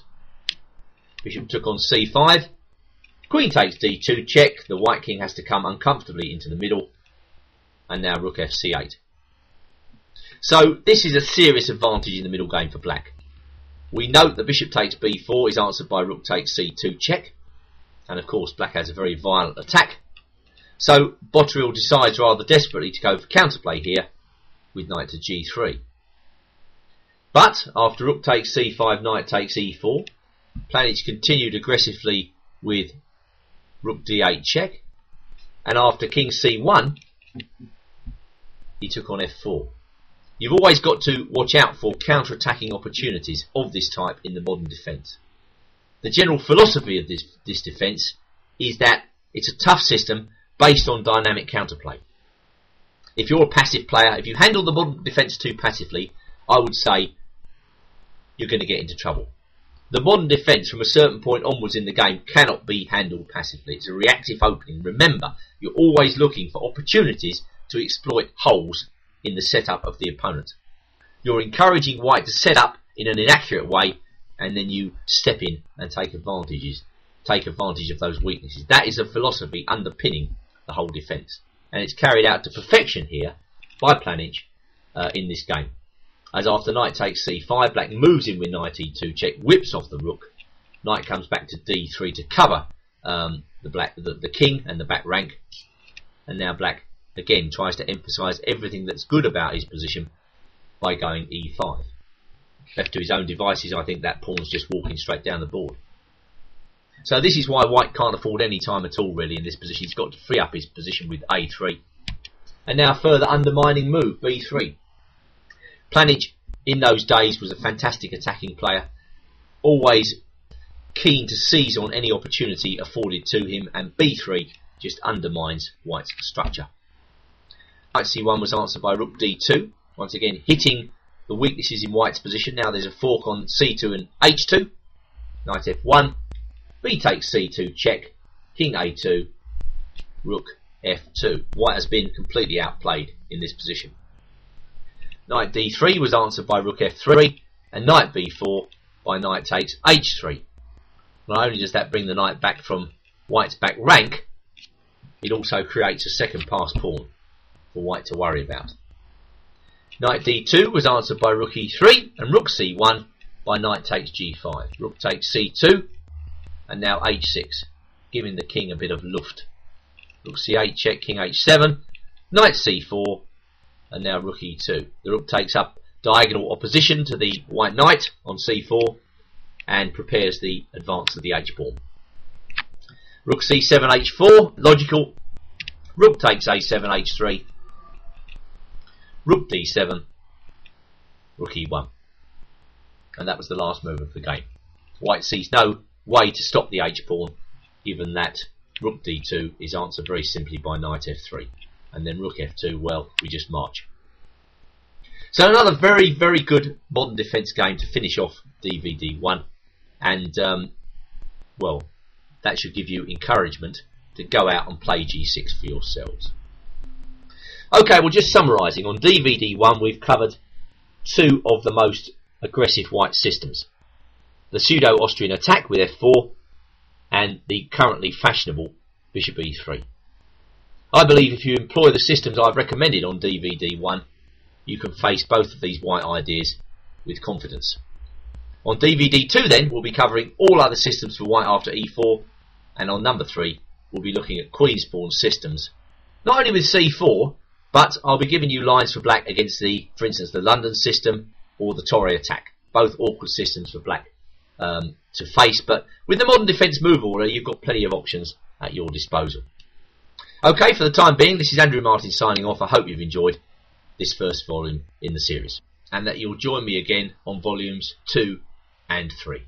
Bishop took on c5. Queen takes d2 check. The white king has to come uncomfortably into the middle. And now rook fc8. So this is a serious advantage in the middle game for black. We note that bishop takes b4 is answered by rook takes c2 check. And of course black has a very violent attack. So Botterill decides rather desperately to go for counterplay here with knight to g3. But after rook takes c5, knight takes e4, Planich continued aggressively with rook d8 check, and after king c1 he took on f4. You've always got to watch out for counter-attacking opportunities of this type in the modern defence. The general philosophy of this defence is that it's a tough system based on dynamic counterplay. If you're a passive player, if you handle the modern defence too passively, I would say you're going to get into trouble. The modern defence from a certain point onwards in the game cannot be handled passively. It's a reactive opening. Remember, you're always looking for opportunities to exploit holes in the setup of the opponent. You're encouraging white to set up in an inaccurate way, and then you step in and take advantage of those weaknesses. That is a philosophy underpinning the whole defence, and it's carried out to perfection here by Planich in this game. As after knight takes c5, black moves in with knight e2 check, whips off the rook. Knight comes back to d3 to cover the king and the back rank, and now black again tries to emphasise everything that's good about his position by going e5. Left to his own devices, I think that pawn's just walking straight down the board. So this is why white can't afford any time at all really in this position. He's got to free up his position with a3. And now further undermining move, b3. Planic in those days was a fantastic attacking player, always keen to seize on any opportunity afforded to him, and b3 just undermines white's structure. Knight c1 was answered by rook d2, once again hitting the weaknesses in white's position. Now there's a fork on c2 and h2. Knight f1, b takes c2 check, king a2, rook f2. White has been completely outplayed in this position. Knight d3 was answered by rook f3, and knight b4 by knight takes h3. Not only does that bring the knight back from white's back rank, it also creates a second pass pawn for white to worry about. Knight d2 was answered by rook e3, and rook c1 by knight takes g5. Rook takes c2, and now h6, giving the king a bit of luft. Rook c8 check, king h7, knight c4, and now rook e2. The rook takes up diagonal opposition to the white knight on c4 and prepares the advance of the h-pawn. Rook c7 h4, logical. Rook takes a7 h3, rook d7, rook e1. And that was the last move of the game. White sees no way to stop the h-pawn, given that rook d2 is answered very simply by knight f3. And then rook f2, well, we just march. So another very, very good modern defence game to finish off DVD1. And, well, that should give you encouragement to go out and play g6 for yourselves. Okay, well, just summarising, on DVD1 we've covered two of the most aggressive white systems. The pseudo-Austrian attack with f4 and the currently fashionable bishop e3. I believe if you employ the systems I've recommended on DVD1, you can face both of these white ideas with confidence. On DVD2 then, we'll be covering all other systems for white after e4, and on number 3, we'll be looking at queen's pawn systems, not only with c4, but I'll be giving you lines for black against for instance, the London system or the Torre attack. Both awkward systems for black to face, but with the modern defence move order, you've got plenty of options at your disposal. Okay, for the time being, this is Andrew Martin signing off. I hope you've enjoyed this first volume in the series, and that you'll join me again on volumes 2 and 3.